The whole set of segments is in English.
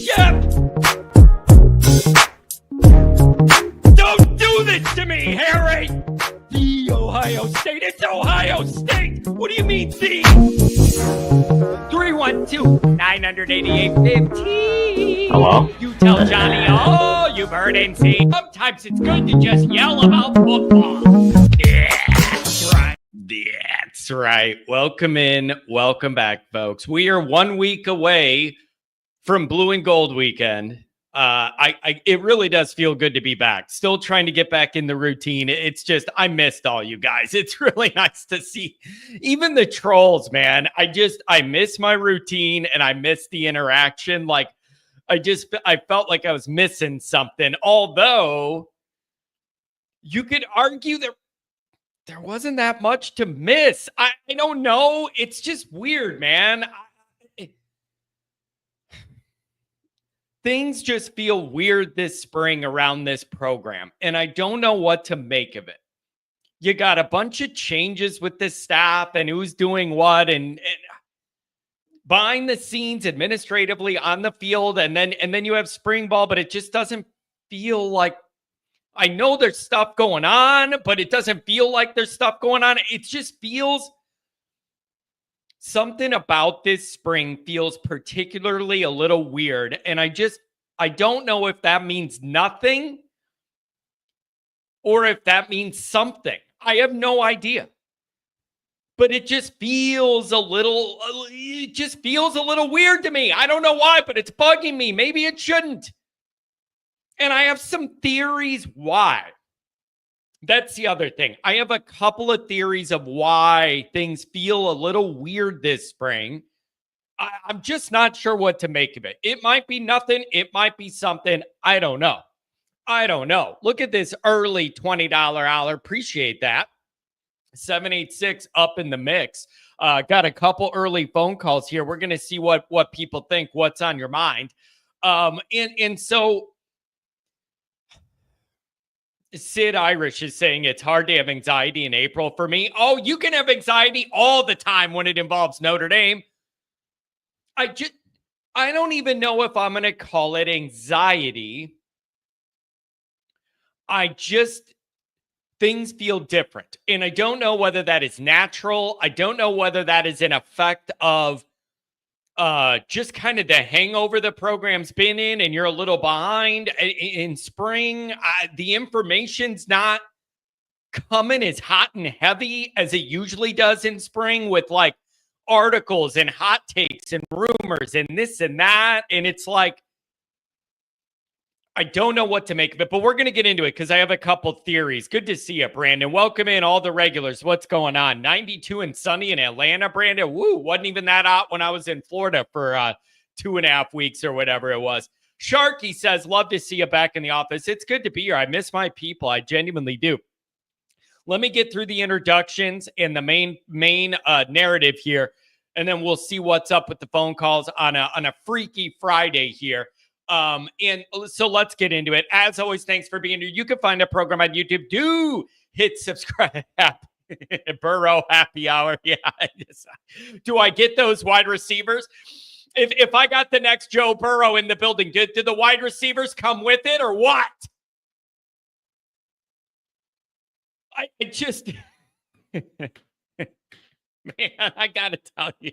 Shep! Don't do this to me, Harry! The Ohio State. It's Ohio State! What do you mean, the? 312-988-15. Hello? You tell Johnny all you've heard and seen. Sometimes it's good to just yell about football. That's right. That's right. Welcome in. Welcome back, folks. We are 1 week away from Blue and Gold weekend. It really does feel good to be back. Still trying to get back in the routine. It's just, I missed all you guys. It's really nice to see even the trolls, man. I miss my routine and I miss the interaction. Like, I felt like I was missing something. Although you could argue that there wasn't that much to miss. I don't know. It's just weird, man. Things just feel weird this spring around this program, and I don't know what to make of it. You got a bunch of changes with this staff and who's doing what, and behind the scenes administratively on the field, and then you have spring ball, but it just doesn't feel like, I know there's stuff going on, but it doesn't feel like there's stuff going on. It just feels, something about this spring feels particularly a little weird. And I don't know if that means nothing or if that means something. I have no idea. But it just feels a little weird to me. I don't know why, but it's bugging me. Maybe it shouldn't. And I have some theories why. That's the other thing. I have a couple of theories of why things feel a little weird this spring. I'm just not sure what to make of it. It might be nothing. It might be something. I don't know. Look at this early $20 hour. Appreciate that. 786 up in the mix. Got a couple early phone calls here. We're going to see what people think, what's on your mind. And so Sid Irish is saying it's hard to have anxiety in April for me. Oh, you can have anxiety all the time when it involves Notre Dame. I don't even know if I'm going to call it anxiety. Things feel different. And I don't know whether that is natural. I don't know whether that is an effect of just kind of the hangover the program's been in and you're a little behind in spring. The information's not coming as hot and heavy as it usually does in spring with like articles and hot takes and rumors and this and that. And it's like, I don't know what to make of it, but we're going to get into it because I have a couple theories. Good to see you, Brandon. Welcome in all the regulars. What's going on? 92 and sunny in Atlanta, Brandon. Woo, wasn't even that hot when I was in Florida for 2.5 weeks or whatever it was. Sharky says, love to see you back in the office. It's good to be here. I miss my people. I genuinely do. Let me get through the introductions and the main narrative here, and then we'll see what's up with the phone calls on a Freaky Friday here. And so let's get into it. As always, thanks for being here. You can find a program on YouTube. Do hit subscribe. Burrow happy hour. Yeah. Do I get those wide receivers? If I got the next Joe Burrow in the building, did the wide receivers come with it or what? I just, man, I got to tell you,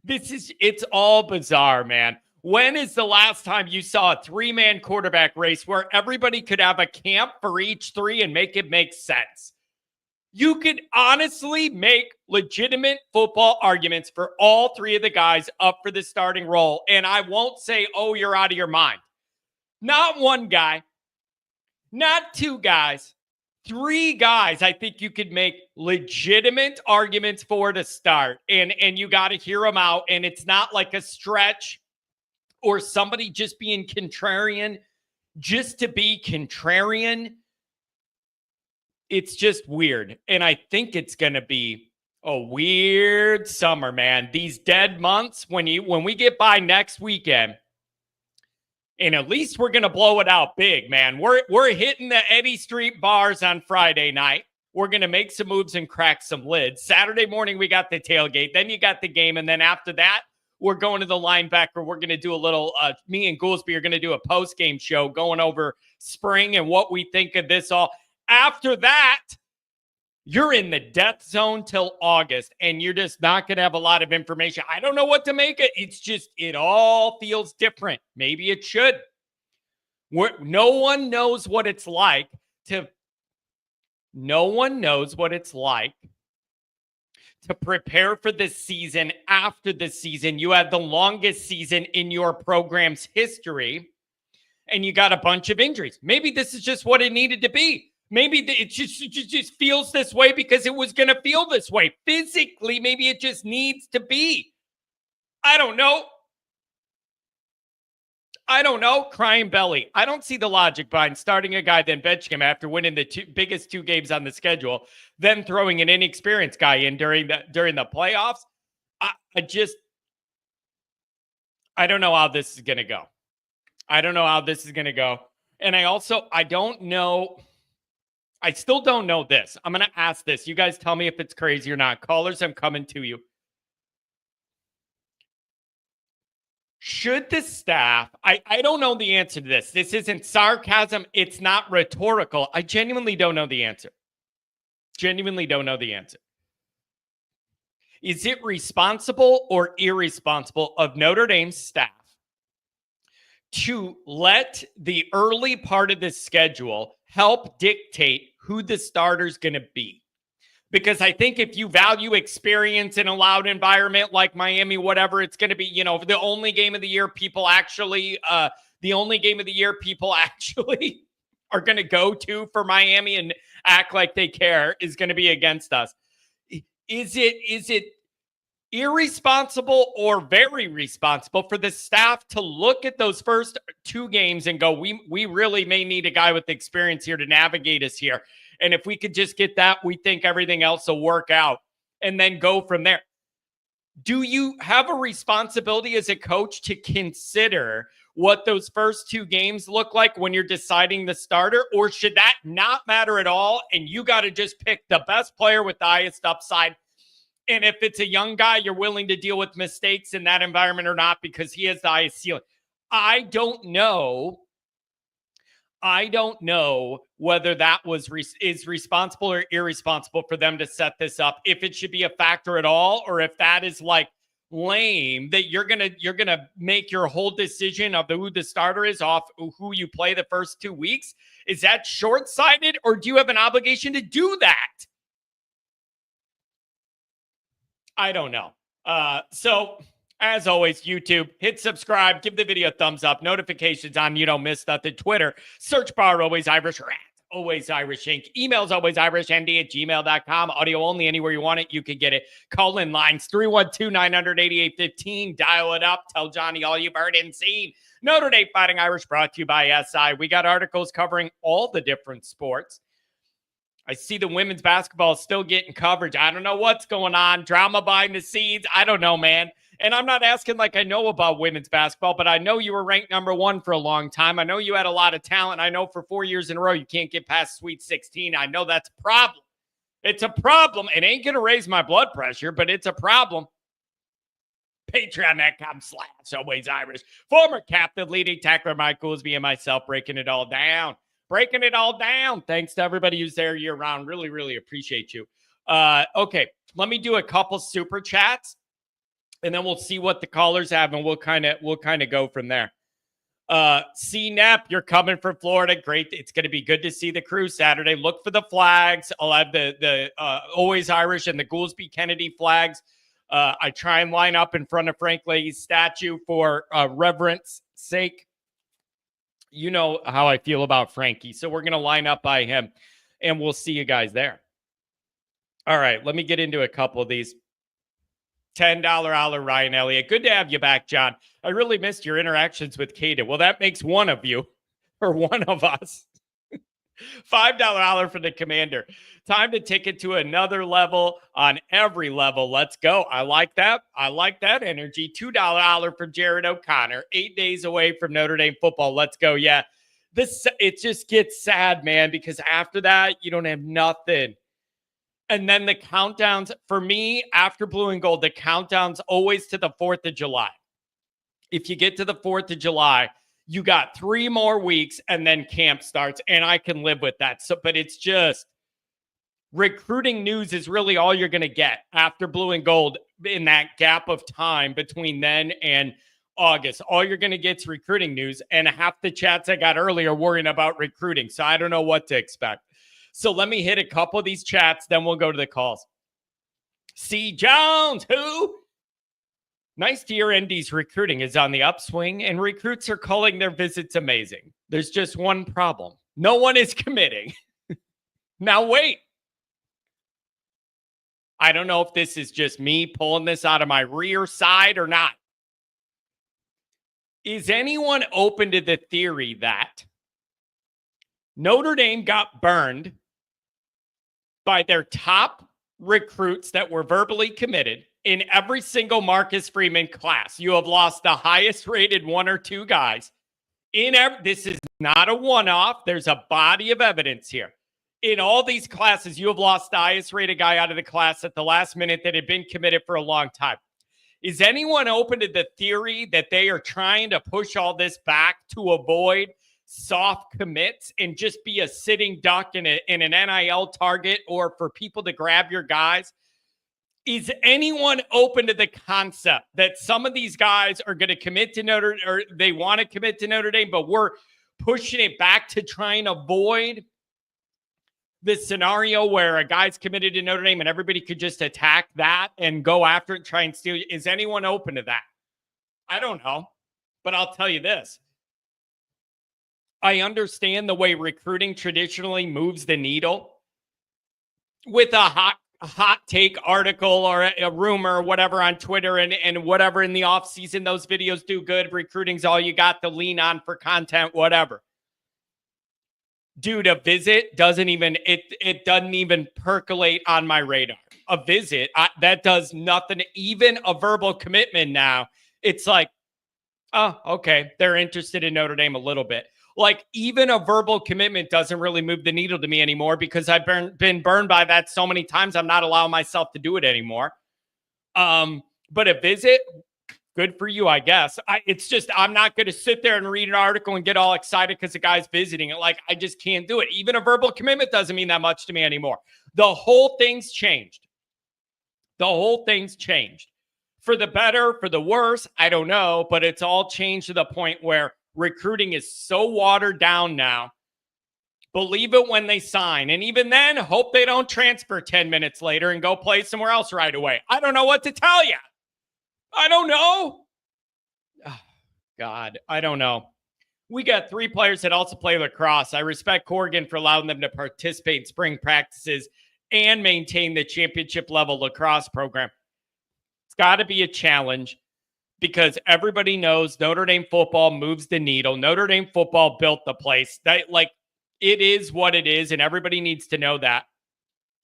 it's all bizarre, man. When is the last time you saw a 3-man quarterback race where everybody could have a camp for each three and make it make sense? You could honestly make legitimate football arguments for all three of the guys up for the starting role. And I won't say, oh, you're out of your mind. Not one guy, not two guys, three guys I think you could make legitimate arguments for to start. And you got to hear them out. And it's not like a stretch or somebody just being contrarian just to be contrarian. It's just weird. And I think it's going to be a weird summer, man. These dead months, when we get by next weekend, and at least we're going to blow it out big, man. We're hitting the Eddy Street bars on Friday night. We're going to make some moves and crack some lids. Saturday morning, we got the tailgate. Then you got the game. And then after that, we're going to the linebacker. We're going to do a little, me and Goolsby are going to do a post-game show going over spring and what we think of this all. After that, you're in the death zone till August, and you're just not going to have a lot of information. I don't know what to make it. It's just, it all feels different. Maybe it should. No one knows what it's like to prepare for this season after the season. You had the longest season in your program's history, and you got a bunch of injuries. Maybe this is just what it needed to be. Maybe it just feels this way because it was going to feel this way. Physically, maybe it just needs to be. I don't know. Crying belly. I don't see the logic behind starting a guy, then benching him after winning the biggest two games on the schedule, then throwing an inexperienced guy in during the playoffs. I don't know how this is going to go. And I don't know. I still don't know this. I'm going to ask this. You guys tell me if it's crazy or not. Callers, I'm coming to you. Should the staff, I don't know the answer to this. This isn't sarcasm. It's not rhetorical. I genuinely don't know the answer. Is it responsible or irresponsible of Notre Dame's staff to let the early part of the schedule help dictate who the starter's going to be? Because I think if you value experience in a loud environment like Miami, whatever, it's going to be, the only game of the year people actually are going to go to for Miami and act like they care is going to be against us. Is it irresponsible or very responsible for the staff to look at those first two games and go, we really may need a guy with experience here to navigate us here. And if we could just get that, we think everything else will work out, and then go from there. Do you have a responsibility as a coach to consider what those first two games look like when you're deciding the starter, or should that not matter at all? And you got to just pick the best player with the highest upside. And if it's a young guy, you're willing to deal with mistakes in that environment or not because he has the highest ceiling. I don't know whether that is responsible or irresponsible for them to set this up, if it should be a factor at all, or if that is like lame, that you're gonna make your whole decision of who the starter is off who you play the first 2 weeks. Is that short-sighted, or do you have an obligation to do that? I don't know. So as always, YouTube, hit subscribe, give the video a thumbs up, notifications on, you don't miss nothing. Twitter, search bar Always Irish or at Always Irish Inc. Emails alwaysirishnd@gmail.com. Audio only, anywhere you want it, you can get it. Call in lines 312-900-8815. Dial it up. Tell Johnny all you've heard and seen. Notre Dame Fighting Irish brought to you by SI. We got articles covering all the different sports. I see the women's basketball is still getting coverage. I don't know what's going on. Drama behind the scenes. I don't know, man. And I'm not asking like I know about women's basketball, but I know you were ranked number one for a long time. I know you had a lot of talent. I know for 4 years in a row you can't get past Sweet 16. I know that's a problem. It's a problem. It ain't going to raise my blood pressure, but it's a problem. Patreon.com/Always Irish. Former captain, leading tackler Mike Goolsby, and myself breaking it all down. Thanks to everybody who's there year round. Really, really appreciate you. Okay, let me do a couple super chats, and then we'll see what the callers have, and we'll kind of go from there. CNAP, you're coming from Florida. Great. It's going to be good to see the crew Saturday. Look for the flags. I'll have the Always Irish and the Goolsby Kennedy flags. I try and line up in front of Frank Leahy's statue for reverence sake. You know how I feel about Frankie. So we're going to line up by him, and we'll see you guys there. All right, let me get into a couple of these. $10 holler, Ryan Elliott. Good to have you back, John. I really missed your interactions with Caden. Well, that makes one of you, or one of us. $5 holler for the commander. Time to take it to another level on every level. Let's go. I like that. I like that energy. $2 holler for Jared O'Connor. 8 days away from Notre Dame football. Let's go. Yeah. It just gets sad, man, because after that, you don't have nothing. And then the countdowns, for me, after blue and gold, the countdown's always to the 4th of July. If you get to the 4th of July, you got 3 more weeks and then camp starts, and I can live with that. So, but it's just recruiting news is really all you're going to get after blue and gold in that gap of time between then and August. All you're going to get is recruiting news, and half the chats I got earlier worrying about recruiting. So I don't know what to expect. So let me hit a couple of these chats, then we'll go to the calls. C. Jones, who? Nice to hear ND's recruiting is on the upswing, and recruits are calling their visits amazing. There's just one problem. No one is committing. Now wait. I don't know if this is just me pulling this out of my rear side or not. Is anyone open to the theory that Notre Dame got burned by their top recruits that were verbally committed in every single Marcus Freeman class? You have lost the highest rated 1 or 2 guys. This is not a one-off. There's a body of evidence here. In all these classes, you have lost the highest rated guy out of the class at the last minute that had been committed for a long time. Is anyone open to the theory that they are trying to push all this back to avoid soft commits and just be a sitting duck in an NIL target, or for people to grab your guys? Is anyone open to the concept that some of these guys are going to commit to or they want to commit to Notre Dame, but we're pushing it back to try and avoid this scenario where a guy's committed to Notre Dame and everybody could just attack that and go after it, try and steal? Is anyone open to that? I don't know, but I'll tell you this. I understand the way recruiting traditionally moves the needle with a hot take article or a rumor or whatever on Twitter and whatever in the offseason. Those videos do good. Recruiting's all you got to lean on for content, whatever. Dude, a visit doesn't even percolate on my radar. A visit, that does nothing. Even a verbal commitment now, it's like, oh, okay, they're interested in Notre Dame a little bit. Like, even a verbal commitment doesn't really move the needle to me anymore because I've been burned by that so many times. I'm not allowing myself to do it anymore. But a visit, good for you, I guess. It's just, I'm not going to sit there and read an article and get all excited because the guy's visiting it. Like, I just can't do it. Even a verbal commitment doesn't mean that much to me anymore. The whole thing's changed. The whole thing's changed. For the better, for the worse, I don't know, but it's all changed to the point where recruiting is so watered down now. Believe it when they sign. And even then, hope they don't transfer 10 minutes later and go play somewhere else right away. I don't know what to tell you. I don't know. Oh, God, I don't know. We got 3 players that also play lacrosse. I respect Corrigan for allowing them to participate in spring practices and maintain the championship level lacrosse program. It's got to be a challenge because everybody knows Notre Dame football moves the needle. Notre Dame football built the place. It is what it is, and everybody needs to know that.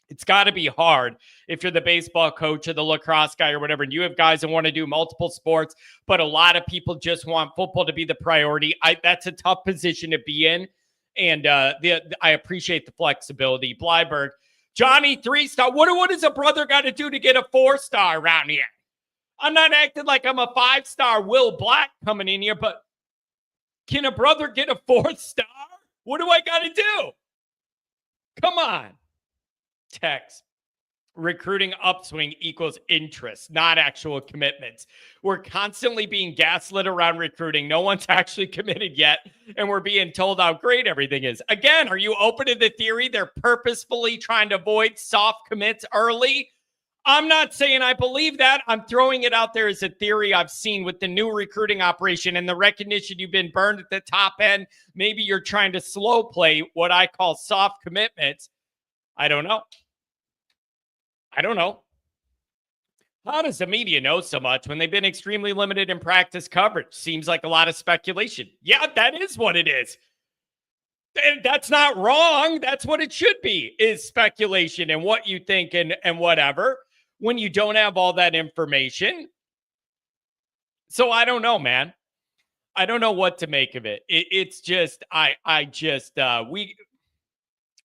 It's got to be hard if you're the baseball coach or the lacrosse guy or whatever, and you have guys that want to do multiple sports, but a lot of people just want football to be the priority. That's a tough position to be in, and I appreciate the flexibility. Blyberg, Johnny 3-star. What does a brother got to do to get a 4-star around here? I'm not acting like I'm a 5-star Will Black coming in here, but can a brother get a 4th star? What do I got to do? Come on. Text. Recruiting upswing equals interest, not actual commitments. We're constantly being gaslit around recruiting. No one's actually committed yet, and we're being told how great everything is. Again, are you open to the theory they're purposefully trying to avoid soft commits early? I'm not saying I believe that. I'm throwing it out there as a theory I've seen with the new recruiting operation and the recognition you've been burned at the top end. Maybe you're trying to slow play what I call soft commitments. I don't know. How does the media know so much when they've been extremely limited in practice coverage? Seems like a lot of speculation. Yeah, that is what it is. And that's not wrong. That's what it should be, is speculation and what you think and whatever, when you don't have all that information. So I don't know, man. I don't know what to make of it. It's just,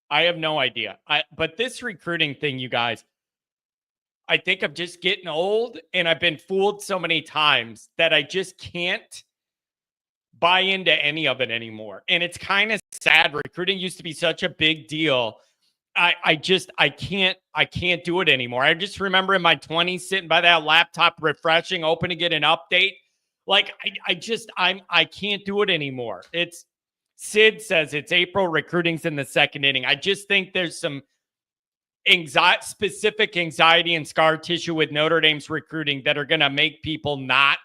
I have no idea. But this recruiting thing, you guys, I think I'm just getting old, and I've been fooled so many times that I just can't buy into any of it anymore. And it's kind of sad. Recruiting used to be such a big deal. I can't do it anymore. I just remember in my 20s sitting by that laptop refreshing, hoping to get an update. Like I can't do it anymore. It's Sid says it's April, recruiting's in the second inning. I just think there's some specific anxiety and scar tissue with Notre Dame's recruiting that are going to make people not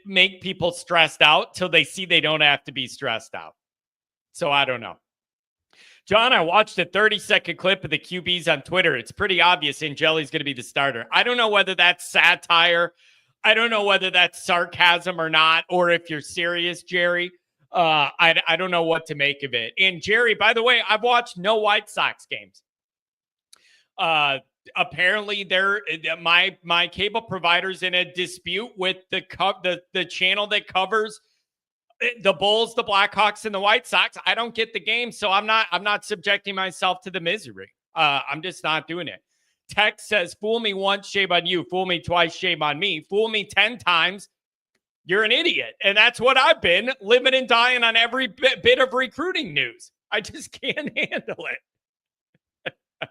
make people stressed out till they see they don't have to be stressed out. So I don't know. John, I watched a 30-second clip of the QBs on Twitter. It's pretty obvious Angeli's going to be the starter. I don't know whether that's satire. I don't know whether that's sarcasm or not, or if you're serious, Jerry. I don't know what to make of it. And Jerry, by the way, I've watched no White Sox games. Apparently, my cable provider's in a dispute with the channel that covers the Bulls, the Blackhawks, and the White Sox. I don't get the game, so I'm not subjecting myself to the misery. I'm just not doing it. Tex says, fool me once, shame on you. Fool me twice, shame on me. Fool me 10 times, you're an idiot. And that's what I've been, living and dying on every bit of recruiting news. I just can't handle it.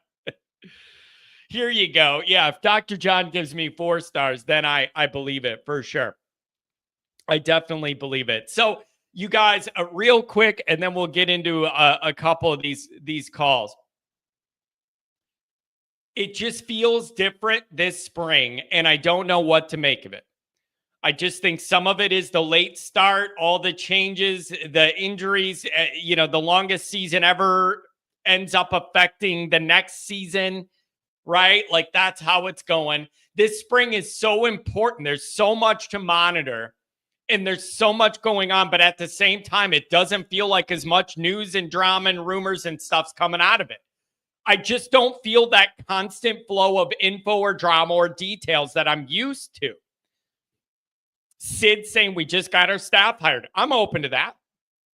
Here you go. Yeah, if Dr. John gives me 4 stars, then I believe it for sure. I definitely believe it. So you guys, real quick, and then we'll get into a couple of these calls. It just feels different this spring, and I don't know what to make of it. I just think some of it is the late start, all the changes, the injuries, the longest season ever ends up affecting the next season, right? Like that's how it's going. This spring is so important. There's so much to monitor. And there's so much going on, but at the same time, it doesn't feel like as much news and drama and rumors and stuff's coming out of it. I just don't feel that constant flow of info or drama or details that I'm used to. Sid saying we just got our staff hired. I'm open to that.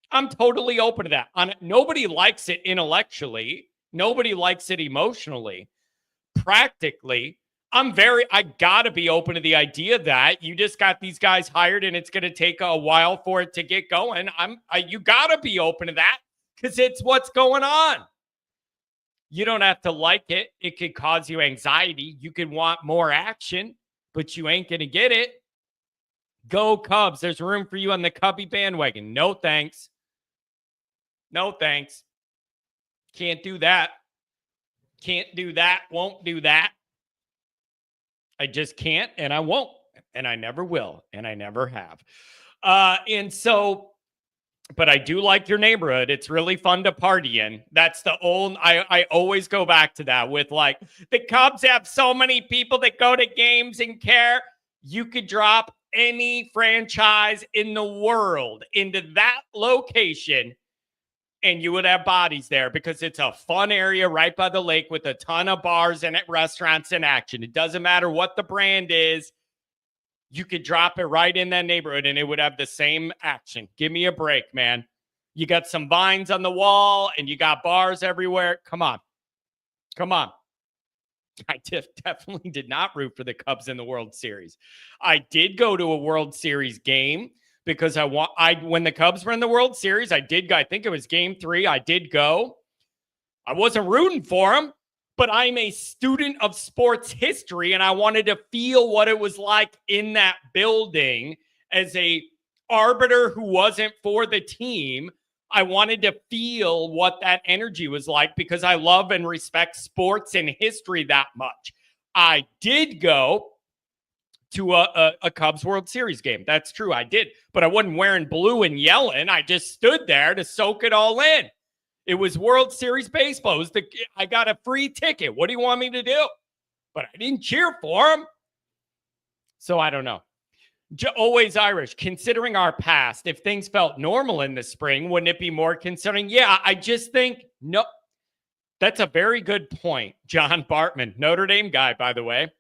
I'm totally open to that. Nobody likes it intellectually. Nobody likes it emotionally. Practically, I gotta be open to the idea that you just got these guys hired and it's going to take a while for it to get going. You gotta be open to that because it's what's going on. You don't have to like it. It could cause you anxiety. You could want more action, but you ain't going to get it. Go Cubs. There's room for you on the Cubby bandwagon. No thanks. No thanks. Can't do that. Can't do that. Won't do that. I just can't, and I won't, and I never will, and I never have. But I do like your neighborhood. It's really fun to party in. That's I always go back to that with like, the Cubs have so many people that go to games and care. You could drop any franchise in the world into that location and you would have bodies there because it's a fun area right by the lake with a ton of bars and restaurants in action. It doesn't matter what the brand is. You could drop it right in that neighborhood and it would have the same action. Give me a break, man. You got some vines on the wall and you got bars everywhere. Come on. Come on. I definitely did not root for the Cubs in the World Series. I did go to a World Series game because when the Cubs were in the World Series, I think it was game 3. I did go. I wasn't rooting for them, but I'm a student of sports history and I wanted to feel what it was like in that building as a arbiter who wasn't for the team. I wanted to feel what that energy was like because I love and respect sports and history that much. I did go to a Cubs World Series game. That's true. I did. But I wasn't wearing blue and yelling. I just stood there to soak it all in. It was World Series baseball. I got a free ticket. What do you want me to do? But I didn't cheer for him. So I don't know. Always Irish. Considering our past, if things felt normal in the spring, wouldn't it be more concerning? Yeah, I just think, no. That's a very good point. John Bartman, Notre Dame guy, by the way.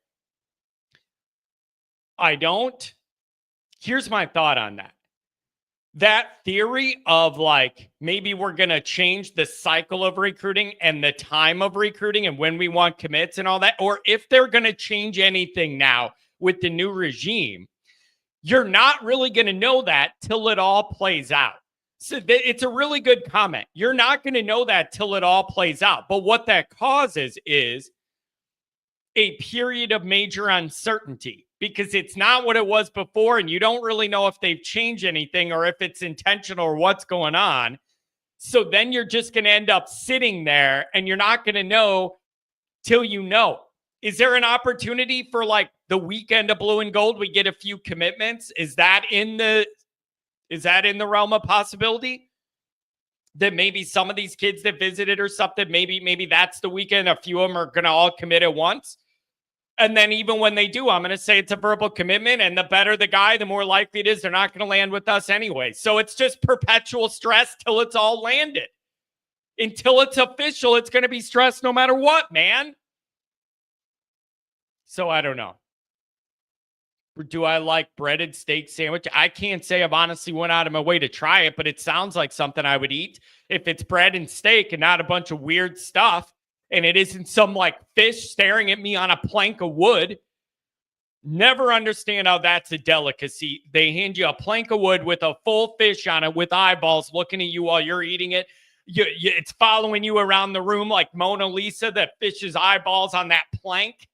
Here's my thought on that. that theory of like, maybe we're going to change the cycle of recruiting and the time of recruiting and when we want commits and all that, or if they're going to change anything now with the new regime, you're not really going to know that till it all plays out. So it's a really good comment. You're not going to know that till it all plays out. But what that causes is a period of major uncertainty because it's not what it was before. And you don't really know if they've changed anything or if it's intentional or what's going on. So then you're just going to end up sitting there and you're not going to know till you know. Is there an opportunity for like the weekend of blue and gold? We get a few commitments. Is that in the realm of possibility? That maybe some of these kids that visited or something, maybe that's the weekend. A few of them are going to all commit at once. And then even when they do, I'm going to say it's a verbal commitment. And the better the guy, the more likely it is they're not going to land with us anyway. So it's just perpetual stress till it's all landed. Until it's official, it's going to be stress no matter what, man. So I don't know. Do I like breaded steak sandwich? I can't say I've honestly went out of my way to try it, but it sounds like something I would eat if it's bread and steak and not a bunch of weird stuff. And it isn't some like fish staring at me on a plank of wood. Never understand how that's a delicacy. They hand you a plank of wood with a full fish on it with eyeballs looking at you while you're eating it. It's following you around the room like Mona Lisa, that fish's eyeballs on that plank.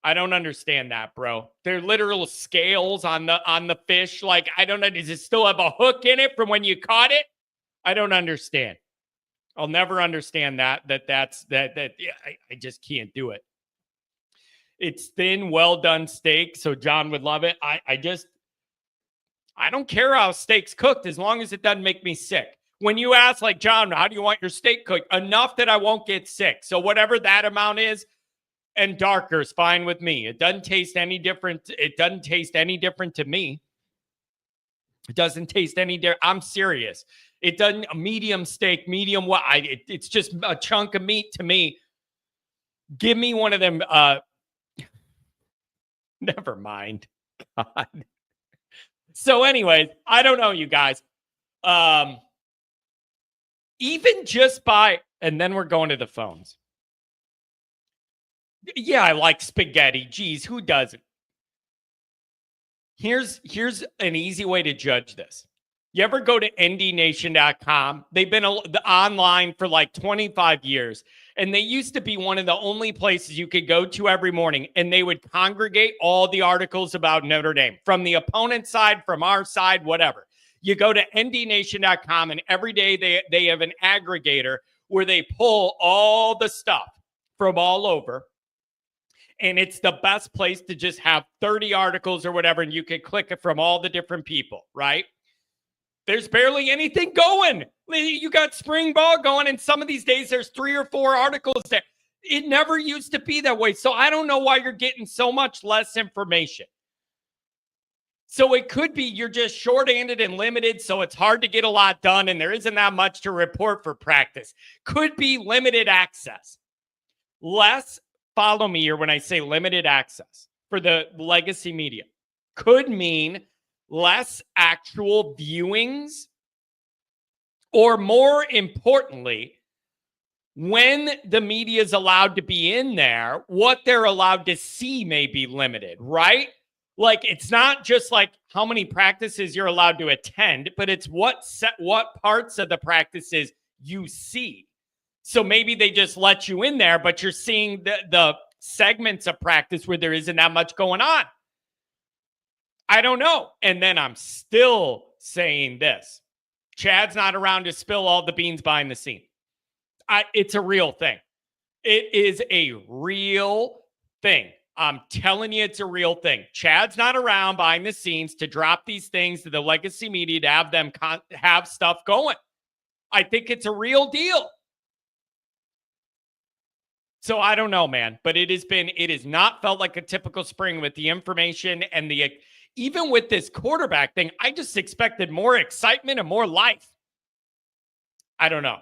I don't understand that, bro. They're literal scales on the fish. Like, I don't know. Does it still have a hook in it from when you caught it? I don't understand. I'll never understand that. Yeah, I just can't do it. It's thin, well done steak, so John would love it. I don't care how steak's cooked as long as it doesn't make me sick. When you ask, like, John, how do you want your steak cooked? Enough that I won't get sick. So whatever that amount is, and darker is fine with me. It doesn't taste any different. It doesn't taste any different to me. It doesn't taste any different. I'm serious. It doesn't. A medium steak, medium what? It's just a chunk of meat to me. Give me one of them. Never mind. God. So, anyways, I don't know, you guys. Even just by, and then we're going to the phones. Yeah, I like spaghetti. Geez, who doesn't? Here's an easy way to judge this. You ever go to ndnation.com? They've been online for like 25 years, and they used to be one of the only places you could go to every morning, and they would congregate all the articles about Notre Dame, from the opponent's side, from our side, whatever. You go to ndnation.com, and every day they have an aggregator where they pull all the stuff from all over. And it's the best place to just have 30 articles or whatever, and you can click it from all the different people, right? There's barely anything going. You got spring ball going, and some of these days there's 3 or 4 articles there. It never used to be that way. So I don't know why you're getting so much less information. So it could be you're just short-handed and limited, so it's hard to get a lot done, and there isn't that much to report for practice. Could be limited access. Follow me here when I say limited access for the legacy media. Could mean less actual viewings, or more importantly, when the media is allowed to be in there, what they're allowed to see may be limited, right? Like, it's not just like how many practices you're allowed to attend, but it's what parts of the practices you see. So maybe they just let you in there, but you're seeing the segments of practice where there isn't that much going on. I don't know. And then I'm still saying this. Chad's not around to spill all the beans behind the scene. It's a real thing. It is a real thing. I'm telling you, it's a real thing. Chad's not around behind the scenes to drop these things to the legacy media to have them have stuff going. I think it's a real deal. So I don't know, man, but it has not felt like a typical spring with the information and even with this quarterback thing. I just expected more excitement and more life. I don't know.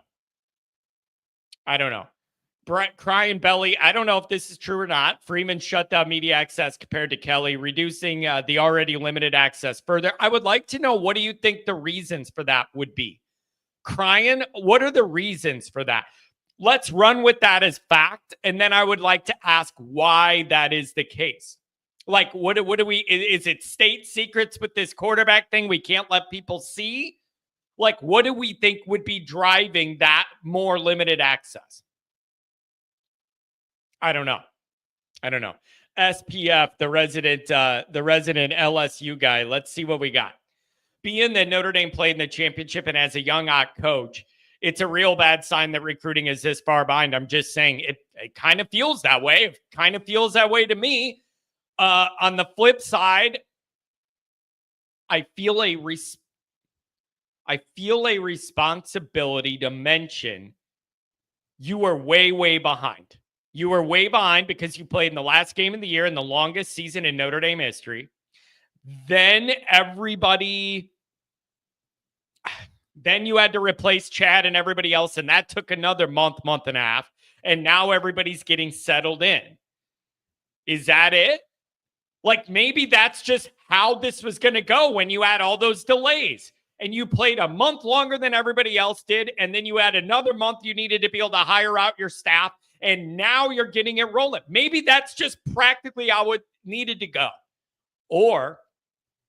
Crying belly. I don't know if this is true or not. Freeman shut down media access compared to Kelly, reducing the already limited access further. I would like to know, what do you think the reasons for that would be? Crying, what are the reasons for that? Let's run with that as fact. And then I would like to ask why that is the case. Like, what do we, is it state secrets with this quarterback thing we can't let people see? Like, what do we think would be driving that more limited access? I don't know. SPF, the resident LSU guy. Let's see what we got. Being that Notre Dame played in the championship and as a young coach, it's a real bad sign that recruiting is this far behind. I'm just saying it kind of feels that way. It kind of feels that way to me. On the flip side, I feel a responsibility to mention you are way, way behind. You were way behind because you played in the last game of the year in the longest season in Notre Dame history. Then you had to replace Chad and everybody else, and that took another month and a half. And now everybody's getting settled in. Is that it? Like, maybe that's just how this was going to go when you had all those delays. And you played a month longer than everybody else did, and then you had another month you needed to be able to hire out your staff, and now you're getting it rolling. Maybe that's just practically how it needed to go. Or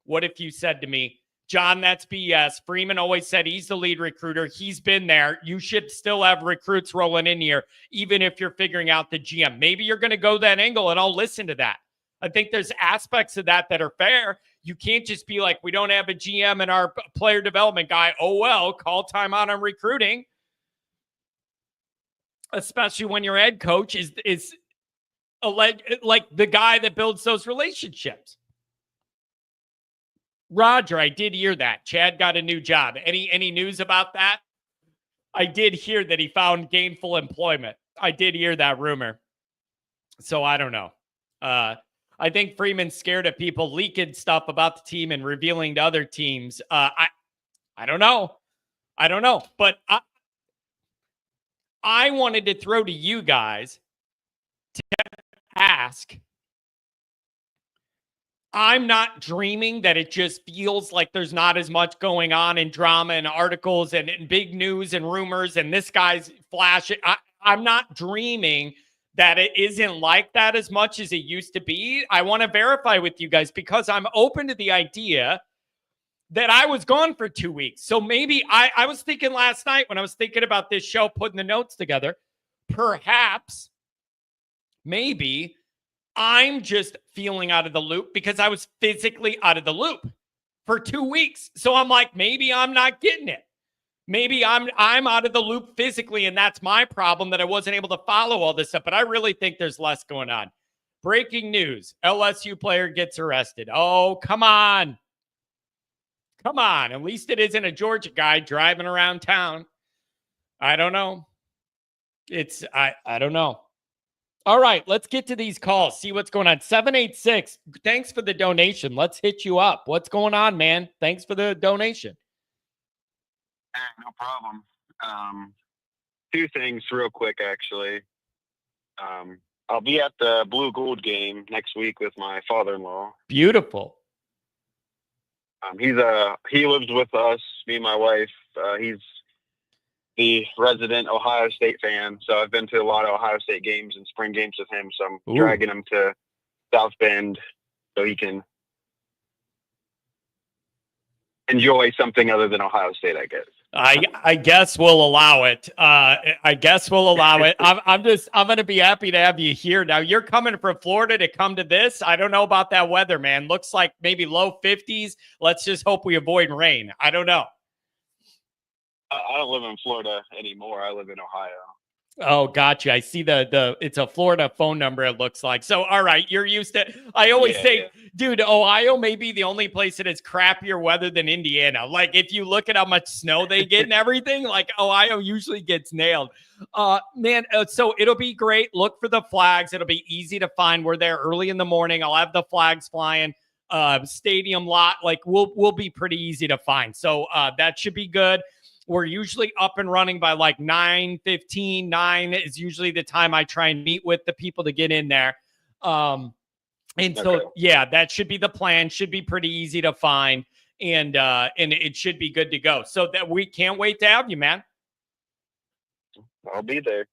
what if you said to me, John, that's BS. Freeman always said he's the lead recruiter. He's been there. You should still have recruits rolling in here, even if you're figuring out the GM. Maybe you're going to go that angle, and I'll listen to that. I think there's aspects of that are fair. You can't just be like, we don't have a GM and our player development guy. Oh, well, call timeout on recruiting. Especially when your head coach is like the guy that builds those relationships. Roger, I did hear that. Chad got a new job. Any news about that? I did hear that he found gainful employment. I did hear that rumor. So I don't know. I think Freeman's scared of people leaking stuff about the team and revealing to other teams. I don't know. But I wanted to throw to you guys to ask. I'm not dreaming that it just feels like there's not as much going on in drama and articles and big news and rumors and this guy's flashing. I'm not dreaming that it isn't like that as much as it used to be. I want to verify with you guys because I'm open to the idea that I was gone for 2 weeks. So maybe I was thinking last night when I was thinking about this show, putting the notes together, perhaps, maybe I'm just feeling out of the loop because I was physically out of the loop for 2 weeks. So I'm like, maybe I'm not getting it. Maybe I'm out of the loop physically, and that's my problem that I wasn't able to follow all this stuff. But I really think there's less going on. Breaking news. LSU player gets arrested. Oh, come on. Come on. At least it isn't a Georgia guy driving around town. I don't know. I don't know. All right, let's get to these calls. See what's going on. 786. Thanks for the donation. Let's hit you up. What's going on, man? Thanks for the donation. No problem. Two things real quick, actually. I'll be at the Blue Gold game next week with my father-in-law. Beautiful. He lives with us, me and my wife. He's the resident Ohio State fan, so I've been to a lot of Ohio State games and spring games with him, so I'm dragging him to South Bend so he can enjoy something other than Ohio State, I guess. I guess we'll allow it. I'm going to be happy to have you here. Now, you're coming from Florida to come to this. I don't know about that weather, man. Looks like maybe low 50s. Let's just hope we avoid rain. I don't know. I don't live in Florida anymore. I live in Ohio. Oh, gotcha. I see it's a Florida phone number, it looks like. So, all right, you're used to, I always say, dude, Ohio may be the only place that has crappier weather than Indiana. Like, if you look at how much snow they get and everything, like, Ohio usually gets nailed. Man, so it'll be great. Look for the flags. It'll be easy to find. We're there early in the morning. I'll have the flags flying. Stadium lot, like, we'll be pretty easy to find. So, that should be good. We're usually up and running by like 9:15. 9 is usually the time I try and meet with the people to get in there. And so, yeah, that should be the plan. Should be pretty easy to find, and it should be good to go. So that we can't wait to have you, man. I'll be there.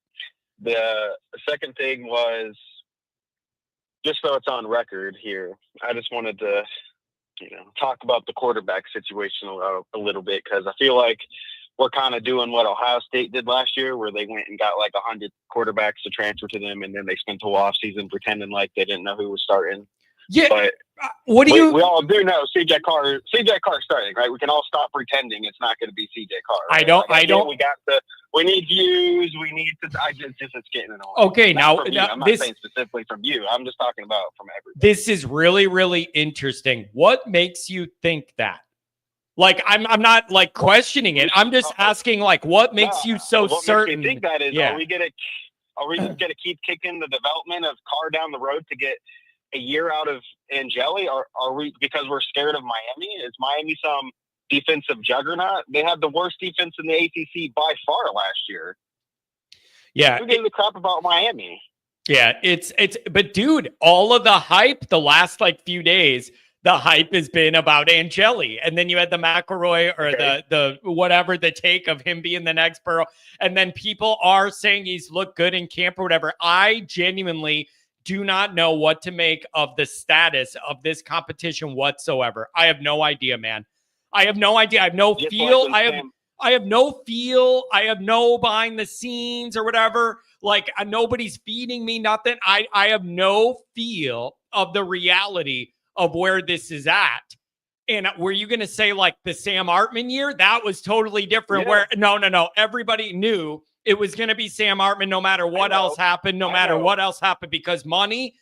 The second thing was, just so it's on record here, I just wanted to, talk about the quarterback situation a little bit, because I feel like we're kind of doing what Ohio State did last year, where they went and got like 100 quarterbacks to transfer to them, and then they spent the whole offseason pretending like they didn't know who was starting. Yeah, but what do we all do know CJ Carr starting, right? We can all stop pretending it's not going to be CJ Carr. Right? We need views. We need to. It's getting annoying. Okay, now I'm not saying specifically from you. I'm just talking about from everybody. This is really, really interesting. What makes you think that? Like, I'm not like questioning it. I'm just asking, like, what makes you so certain? What makes me think that is, are we gonna keep kicking the development of Carr down the road to get a year out of Angeli? Or are we, because we're scared of Miami? Is Miami some defensive juggernaut? They had the worst defense in the ACC by far last year. Yeah. Who gave a crap about Miami? Yeah, but dude, all of the hype the last like few days, the hype has been about Angeli. And then you had the McElroy or the whatever, the take of him being the next Burrow. And then people are saying he's looked good in camp or whatever. I genuinely do not know what to make of the status of this competition whatsoever. I have no idea, man. I have no idea. I have no feel. I have no feel. I have no behind the scenes or whatever. Like, nobody's feeding me nothing. I have no feel of the reality of where this is at. And were you going to say like the Sam Hartman year? That was totally different. Yeah. Where no. Everybody knew it was going to be Sam Hartman no matter what else happened, because money,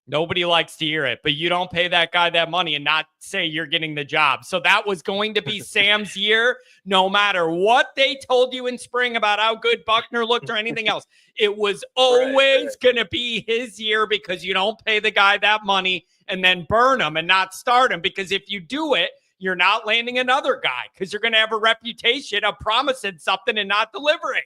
nobody likes to hear it, but you don't pay that guy that money and not say you're getting the job. So that was going to be Sam's year, no matter what they told you in spring about how good Buckner looked or anything else. It was always going to be his year, because you don't pay the guy that money and then burn him and not start him, because if you do it, you're not landing another guy, because you're going to have a reputation of promising something and not delivering.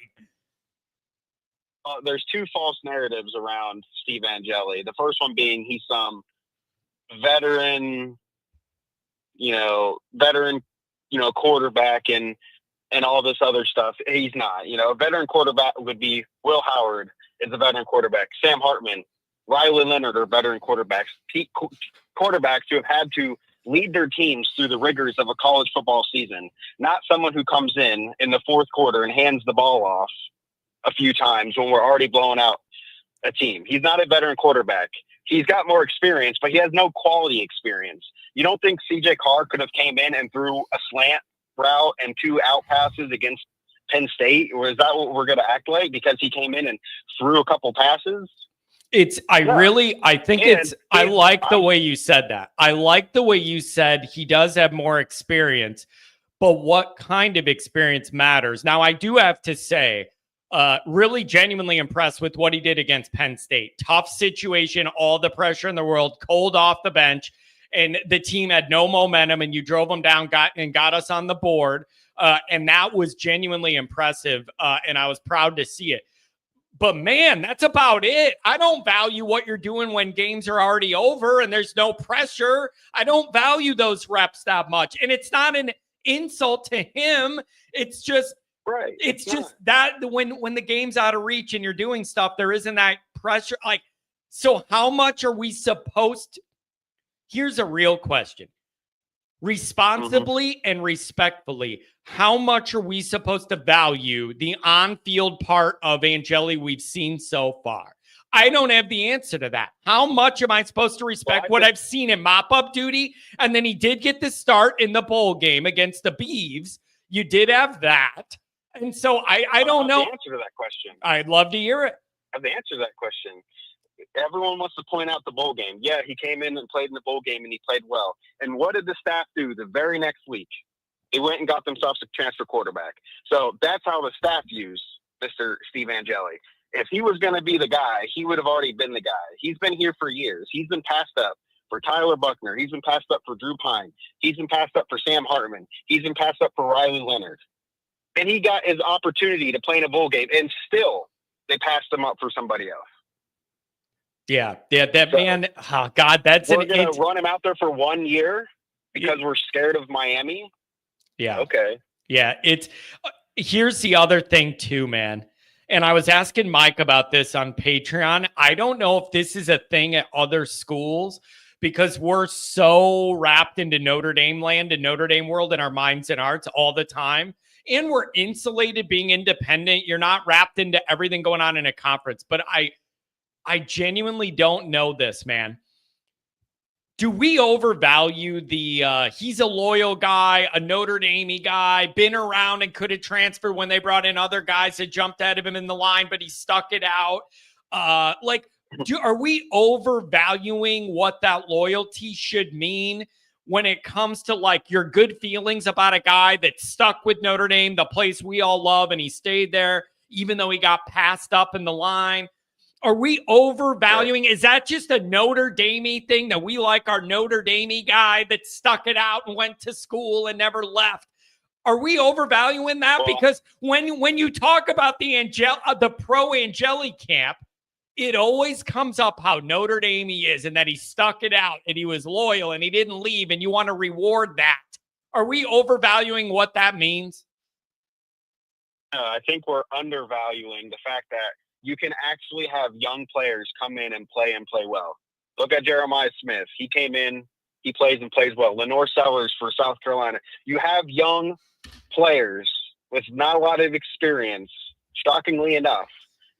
There's two false narratives around Steve Angeli. The first one being he's some veteran quarterback and all this other stuff. He's not. A veteran quarterback would be Will Howard is a veteran quarterback. Sam Hartman, Riley Leonard are veteran quarterbacks. Quarterbacks who have had to lead their teams through the rigors of a college football season, not someone who comes in the fourth quarter and hands the ball off a few times when we're already blowing out a team. He's not a veteran quarterback. He's got more experience, but he has no quality experience. You don't think CJ Carr could have came in and threw a slant route and 2 out passes against Penn State? Or is that what we're going to act like because he came in and threw a couple passes? I like the way you said that. I like the way you said he does have more experience, but what kind of experience matters? Now, I do have to say, really genuinely impressed with what he did against Penn State. Tough situation, all the pressure in the world, cold off the bench, and the team had no momentum, and you drove them down, got us on the board, and that was genuinely impressive, and I was proud to see it. But man, that's about it. I don't value what you're doing when games are already over and there's no pressure. I don't value those reps that much. And it's not an insult to him. It's just, it's just that when the game's out of reach and you're doing stuff, there isn't that pressure. Like, so how much are we supposed to? Here's a real question. Responsibly and respectfully, how much are we supposed to value the on-field part of Angeli we've seen so far? I don't have the answer to that. How much am I supposed to respect what I've seen in mop-up duty? And then he did get the start in the bowl game against the Beavs. You did have that. And so I don't know. The answer to that question. I'd love to hear it. I have the answer to that question. Everyone wants to point out the bowl game. Yeah, he came in and played in the bowl game, and he played well. And what did the staff do the very next week? They went and got themselves a transfer quarterback. So that's how the staff views Mr. Steve Angeli. If he was going to be the guy, he would have already been the guy. He's been here for years. He's been passed up for Tyler Buckner. He's been passed up for Drew Pine. He's been passed up for Sam Hartman. He's been passed up for Riley Leonard. And he got his opportunity to play in a bowl game, and still they passed him up for somebody else. Yeah, that so, man. Oh God, we're gonna run him out there for 1 year because we're scared of Miami. Yeah. Okay. Yeah. Here's the other thing too, man. And I was asking Mike about this on Patreon. I don't know if this is a thing at other schools because we're so wrapped into Notre Dame land and Notre Dame world in our minds and hearts all the time. And we're insulated being independent. You're not wrapped into everything going on in a conference. But I genuinely don't know this, man. Do we overvalue the he's a loyal guy, a Notre Dame guy, been around and could have transferred when they brought in other guys that jumped ahead of him in the line, but he stuck it out? Are we overvaluing what that loyalty should mean when it comes to like your good feelings about a guy that stuck with Notre Dame, the place we all love, and he stayed there even though he got passed up in the line? Are we overvaluing? Is that just a Notre Dame thing that we like our Notre Dame guy that stuck it out and went to school and never left? Are we overvaluing that? Because when you talk about the pro Angeli camp, it always comes up how Notre Dame he is and that he stuck it out and he was loyal and he didn't leave and you want to reward that. Are we overvaluing what that means? I think we're undervaluing the fact that you can actually have young players come in and play well. Look at Jeremiah Smith. He came in, he plays well. Lenore Sellers for South Carolina. You have young players with not a lot of experience, shockingly enough,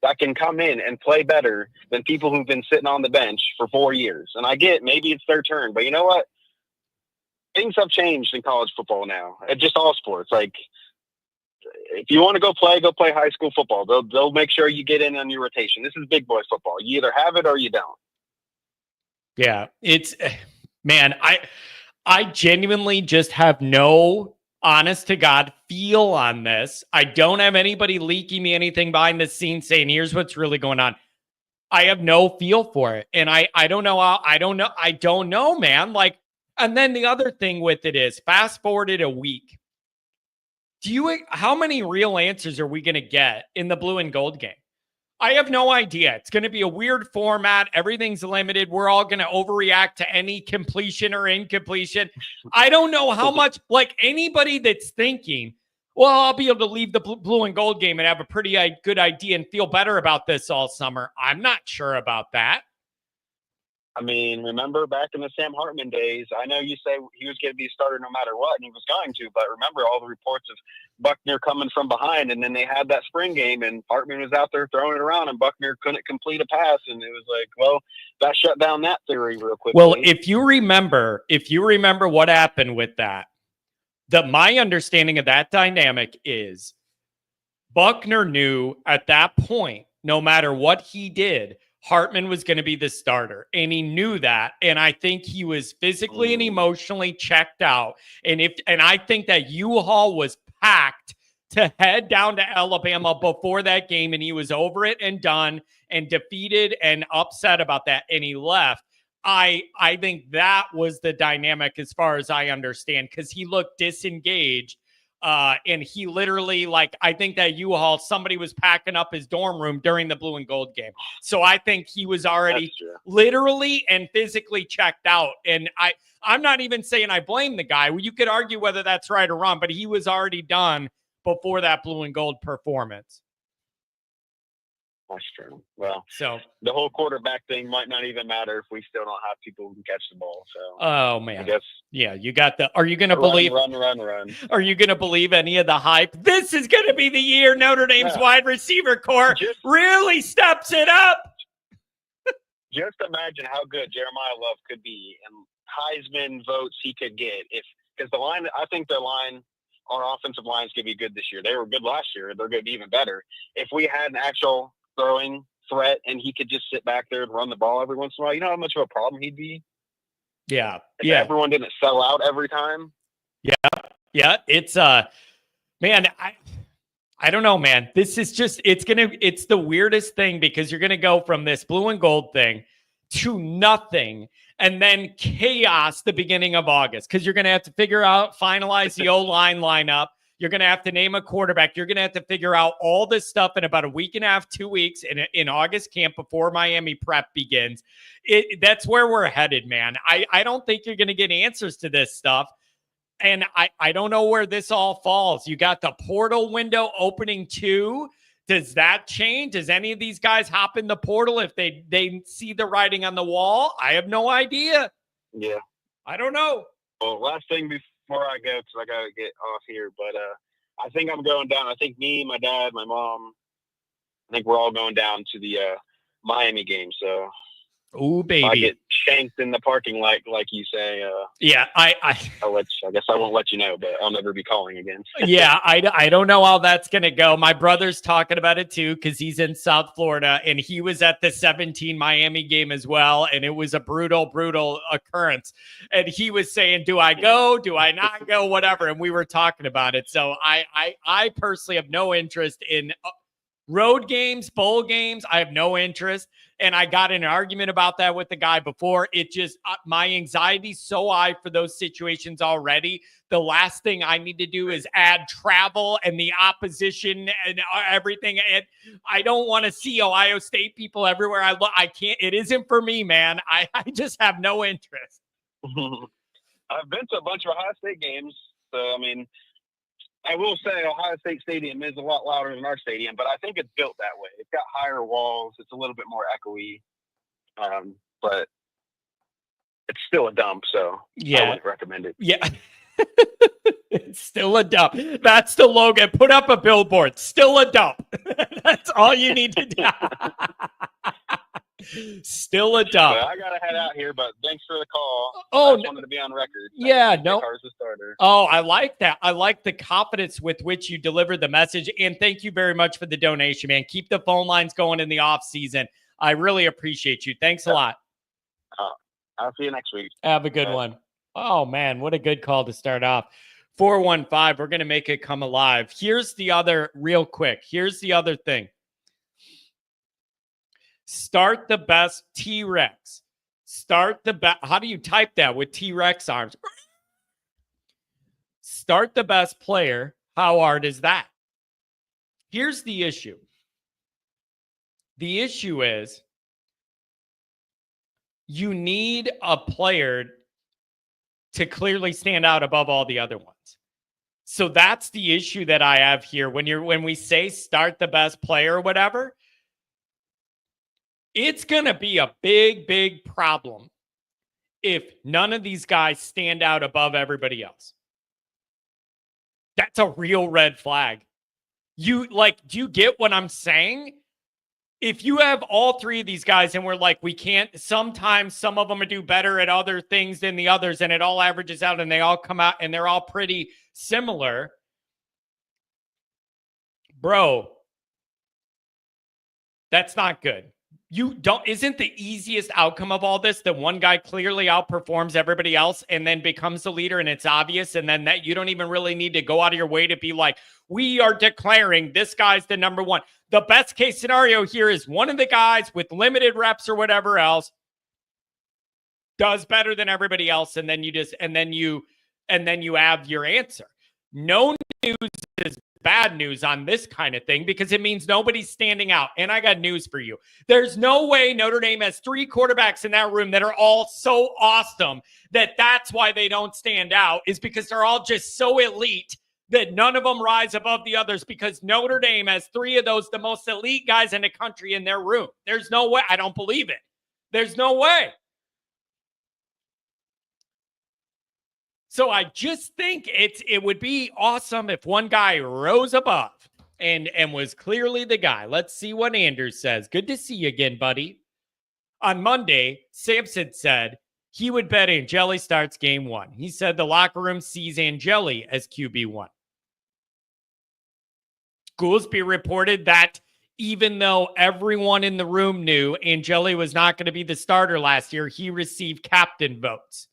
that can come in and play better than people who've been sitting on the bench for 4 years. And I get maybe it's their turn, but you know what? Things have changed in college football now. It's just all sports. Like, if you want to go play high school football. They'll make sure you get in on your rotation. This is big boy football. You either have it or you don't. Yeah, man, I genuinely just have no honest to God feel on this. I don't have anybody leaking me anything behind the scenes saying, here's what's really going on. I have no feel for it. And I don't know. I don't know, man. Like, and then the other thing with it is fast forwarded a week. How many real answers are we going to get in the blue and gold game? I have no idea. It's going to be a weird format. Everything's limited. We're all going to overreact to any completion or incompletion. I don't know how much, like anybody that's thinking, well, I'll be able to leave the blue and gold game and have a pretty good idea and feel better about this all summer. I'm not sure about that. I mean, remember back in the Sam Hartman days, I know you say he was going to be a starter no matter what, and he was going to, but remember all the reports of Buckner coming from behind, and then they had that spring game, and Hartman was out there throwing it around, and Buckner couldn't complete a pass, and it was like, well, that shut down that theory real quickly. Well, if you remember what happened with that, my understanding of that dynamic is Buckner knew at that point, no matter what he did, Hartman was going to be the starter, and he knew that. And I think he was physically and emotionally checked out. And I think that U-Haul was packed to head down to Alabama before that game, and he was over it and done and defeated and upset about that, and he left. I think that was the dynamic as far as I understand, because he looked disengaged. And he literally, like, I think that U-Haul, somebody was packing up his dorm room during the blue and gold game. So I think he was already literally and physically checked out. And I'm not even saying I blame the guy. You could argue whether that's right or wrong, but he was already done before that blue and gold performance. That's true. Well, so the whole quarterback thing might not even matter if we still don't have people who can catch the ball. So, oh man, I guess, yeah, you got the. Are you going to believe? Run. Are you going to believe any of the hype? This is going to be the year Notre Dame's wide receiver core really steps it up. Just imagine how good Jeremiah Love could be and Heisman votes he could get because the line. I think the line. Our offensive lines could be good this year. They were good last year. They're going to be even better if we had an actual throwing threat and he could just sit back there and run the ball every once in a while. You know how much of a problem he'd be? Yeah. If everyone didn't sell out every time. Yeah. It's man, I don't know, man. This is just it's the weirdest thing because you're gonna go from this blue and gold thing to nothing, and then chaos the beginning of August, because you're going to have to finalize the O-line lineup. You're going to have to name a quarterback. You're going to have to figure out all this stuff in about a week and a half, 2 weeks in August camp before Miami prep begins. That's where we're headed, man. I don't think you're going to get answers to this stuff. And I don't know where this all falls. You got the portal window opening too. Does that change? Does any of these guys hop in the portal if they see the writing on the wall? I have no idea. Yeah. I don't know. Well, last thing before I go, because I got to get off here, but I think I'm going down. I think me, my dad, my mom, I think we're all going down to the Miami game. So, ooh, baby, I get shanked in the parking lot, like you say. Yeah, I guess I won't let you know, but I'll never be calling again. Yeah, I don't know how that's going to go. My brother's talking about it too, because he's in South Florida, and he was at the 17 Miami game as well, and it was a brutal occurrence. And he was saying, do I go? Do I not go? Whatever. And we were talking about it. So I personally have no interest in road games, bowl games. I have no interest. And I got in an argument about that with the guy before. It just, my anxiety's so high for those situations already. The last thing I need to do is add travel and the opposition and everything. And I don't want to see Ohio State people everywhere I look. I can't, it isn't for me, man. I just have no interest. I've been to a bunch of Ohio State games. So, I mean, I will say Ohio State Stadium is a lot louder than our stadium, but I think it's built that way. It's got higher walls. It's a little bit more echoey, but it's still a dump, so yeah. I wouldn't recommend it. Yeah. It's still a dump. That's the logo. Put up a billboard. Still a dump. That's all you need to do. Still a dump. But I gotta head out here, but thanks for the call. Oh, I just wanted to be on record. Yeah, no. Car's the starter. Oh, I like that. I like the confidence with which you delivered the message, and thank you very much for the donation, man. Keep the phone lines going in the off season. I really appreciate you. Thanks a lot. I'll see you next week. Have a good one. Oh man, what a good call to start off. 415. We're gonna make it come alive. Here's the other real quick. Here's the other thing. Start the best T-Rex. Start the best. How do you type that with T-Rex arms? Start the best player. How hard is that? Here's the issue. The issue is you need a player to clearly stand out above all the other ones. So that's the issue that I have here. When we say start the best player or whatever, it's going to be a big problem if none of these guys stand out above everybody else. That's a real red flag. Do you get what I'm saying? If you have all three of these guys and we're like, we can't, sometimes some of them do better at other things than the others, and it all averages out and they all come out and they're all pretty similar. Bro, that's not good. Isn't the easiest outcome of all this that one guy clearly outperforms everybody else and then becomes the leader, and it's obvious, and then that you don't even really need to go out of your way to be like, we are declaring this guy's the number one. The best case scenario here is one of the guys with limited reps or whatever else does better than everybody else, and then you have your answer. No news is bad news on this kind of thing because it means nobody's standing out. And I got news for you. There's no way Notre Dame has three quarterbacks in that room that are all so awesome that's why they don't stand out, is because they're all just so elite that none of them rise above the others, because Notre Dame has three of those, the most elite guys in the country, in their room. There's no way. I don't believe it. There's no way. So I just think it would be awesome if one guy rose above and was clearly the guy. Let's see what Anders says. Good to see you again, buddy. On Monday, Sampson said he would bet Angeli starts game one. He said the locker room sees Angeli as QB1. Goolsby reported that even though everyone in the room knew Angeli was not going to be the starter last year, he received captain votes.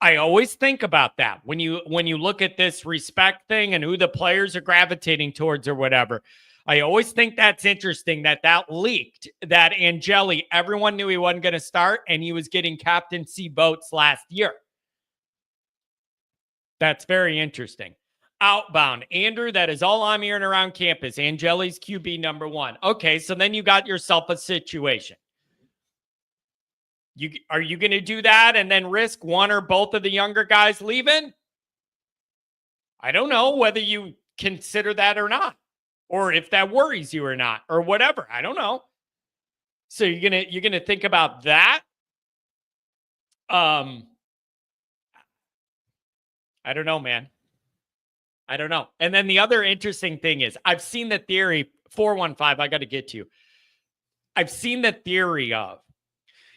I always think about that when you look at this respect thing and who the players are gravitating towards or whatever. I always think that's interesting that leaked, that Angeli, everyone knew he wasn't going to start, and he was getting captaincy votes last year. That's very interesting. Outbound. Andrew, that is all I'm hearing around campus. Angeli's QB number 1. Okay, so then you got yourself a situation. Are you going to do that and then risk one or both of the younger guys leaving? I don't know whether you consider that or not, or if that worries you or not, or whatever. I don't know. So you're gonna think about that. I don't know, man. I don't know. And then the other interesting thing is, I've seen the theory, 415, I got to get to. I've seen the theory of,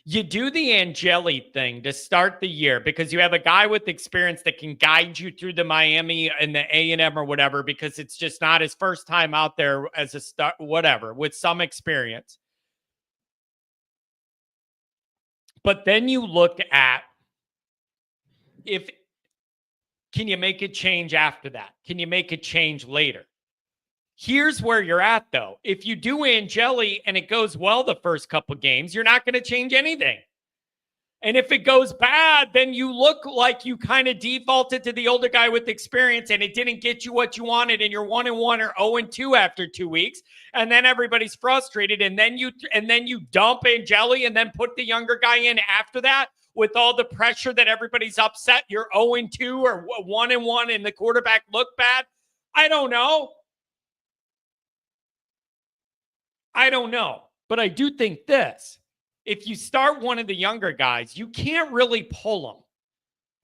you do the Angeli thing to start the year because you have a guy with experience that can guide you through the Miami and the A&M or whatever, because it's just not his first time out there as a start, whatever, with some experience. But then you look at, can you make a change after that? Can you make a change later? Here's where you're at, though. If you do Angeli and it goes well the first couple games, you're not going to change anything. And if it goes bad, then you look like you kind of defaulted to the older guy with experience and it didn't get you what you wanted, and you're 1-1 or 0-2 after 2 weeks. And then everybody's frustrated. And then you dump Angeli and then put the younger guy in after that with all the pressure that everybody's upset. You're 0-2 or 1-1 and the quarterback looked bad. I don't know. But I do think this. If you start one of the younger guys, you can't really pull them.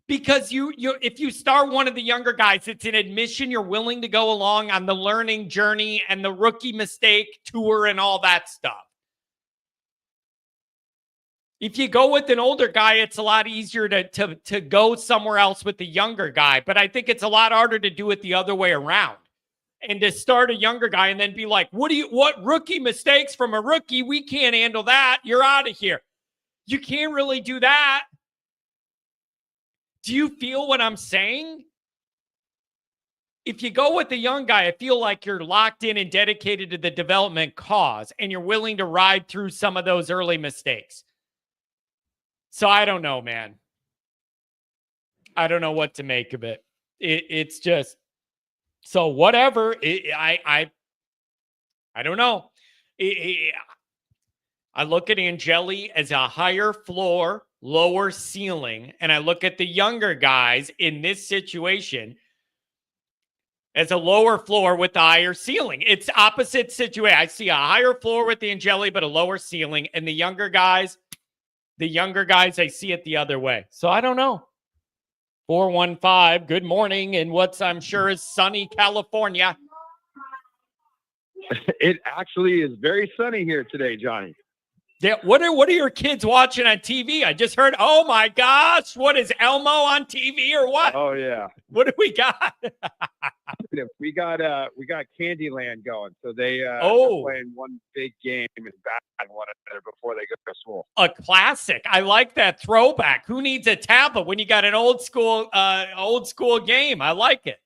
Because if you start one of the younger guys, it's an admission you're willing to go along on the learning journey and the rookie mistake tour and all that stuff. If you go with an older guy, it's a lot easier to go somewhere else with the younger guy. But I think it's a lot harder to do it the other way around. And to start a younger guy and then be like, what rookie mistakes from a rookie? We can't handle that. You're out of here. You can't really do that. Do you feel what I'm saying? If you go with the young guy, I feel like you're locked in and dedicated to the development cause, and you're willing to ride through some of those early mistakes. So I don't know, man. I don't know what to make of it. It's just, so whatever. I don't know. I look at Angeli as a higher floor, lower ceiling, and I look at the younger guys in this situation as a lower floor with a higher ceiling. It's opposite situation. I see a higher floor with the Angeli, but a lower ceiling, and the younger guys, I see it the other way. So I don't know. 415, good morning in what's I'm sure is sunny California. It actually is very sunny here today, Johnny. Yeah, what are your kids watching on TV? I just heard, oh my gosh, what is Elmo on TV or what? Oh yeah. What do we got? we got Candyland going. So they're playing one big game and battling one another before they go to school. A classic. I like that throwback. Who needs a tablet when you got an old school game? I like it.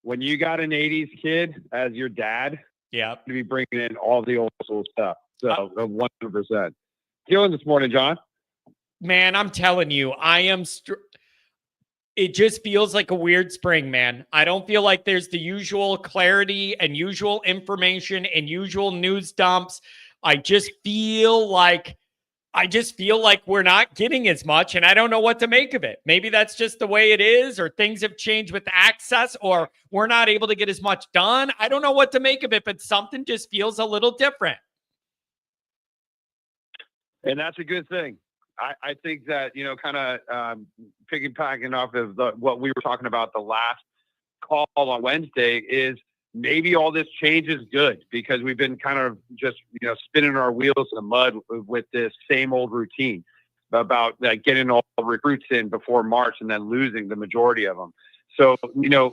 When you got an 80s kid as your dad, yeah, to be bringing in all the old school stuff. So 100%. Feeling this morning, John? Man, I'm telling you, it just feels like a weird spring, man. I don't feel like there's the usual clarity and usual information and usual news dumps. I just feel like we're not getting as much, and I don't know what to make of it. Maybe that's just the way it is, or things have changed with access, or we're not able to get as much done. I don't know what to make of it, but something just feels a little different. And that's a good thing. I think that, kind of piggybacking off of what we were talking about the last call on Wednesday, is maybe all this change is good, because we've been kind of just, spinning our wheels in the mud with this same old routine about getting all the recruits in before March and then losing the majority of them. So,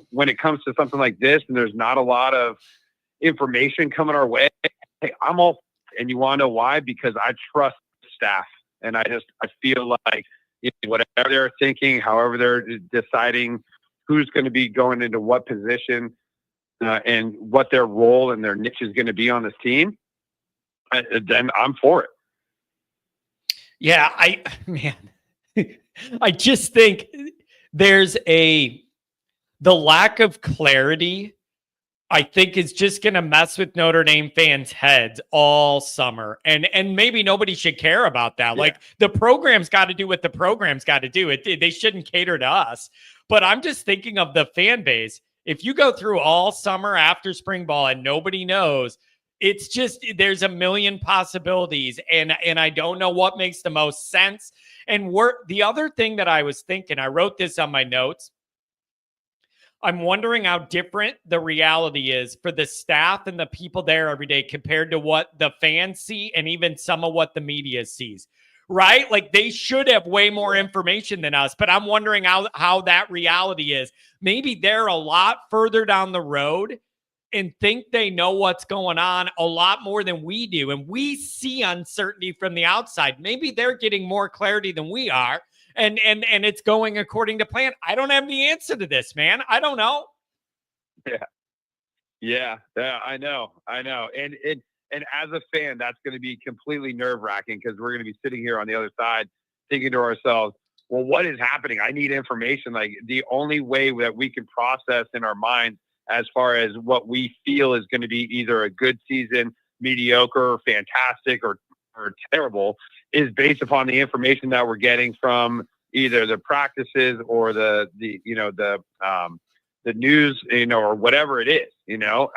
when it comes to something like this and there's not a lot of information coming our way, hey, I'm all, and you want to know why? Because I trust staff. And I feel like whatever they're thinking, however they're deciding who's going to be going into what position, and what their role and their niche is going to be on this team, then I'm for it. Yeah, I just think there's the lack of clarity, I think, is just going to mess with Notre Dame fans' heads all summer. And maybe nobody should care about that. Yeah. Like, the program's got to do what the program's got to do. They shouldn't cater to us. But I'm just thinking of the fan base. If you go through all summer after spring ball and nobody knows, it's just, there's a million possibilities. And I don't know what makes the most sense. And the other thing that I was thinking, I wrote this on my notes. I'm wondering how different the reality is for the staff and the people there every day compared to what the fans see and even some of what the media sees, right? Like, they should have way more information than us, but I'm wondering how that reality is. Maybe they're a lot further down the road and think they know what's going on a lot more than we do. And we see uncertainty from the outside. Maybe they're getting more clarity than we are. And it's going according to plan. I don't have the answer to this, man. I don't know. Yeah, I know. And as a fan, that's going to be completely nerve-wracking, because we're going to be sitting here on the other side thinking to ourselves, well, what is happening? I need information. Like, the only way that we can process in our minds as far as what we feel is going to be either a good season, mediocre, fantastic, or terrible, is based upon the information that we're getting from either the practices or the news, or whatever it is,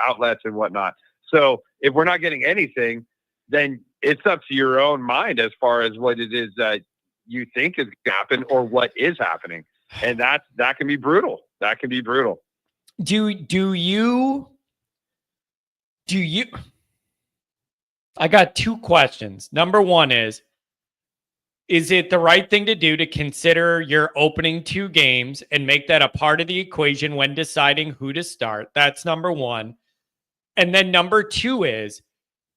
outlets and whatnot. So if we're not getting anything, then it's up to your own mind as far as what it is that you think is happening or what is happening. And that can be brutal. That can be brutal. Do you I got two questions. Number one is it the right thing to do to consider your opening two games and make that a part of the equation when deciding who to start? That's number one. And then number two is,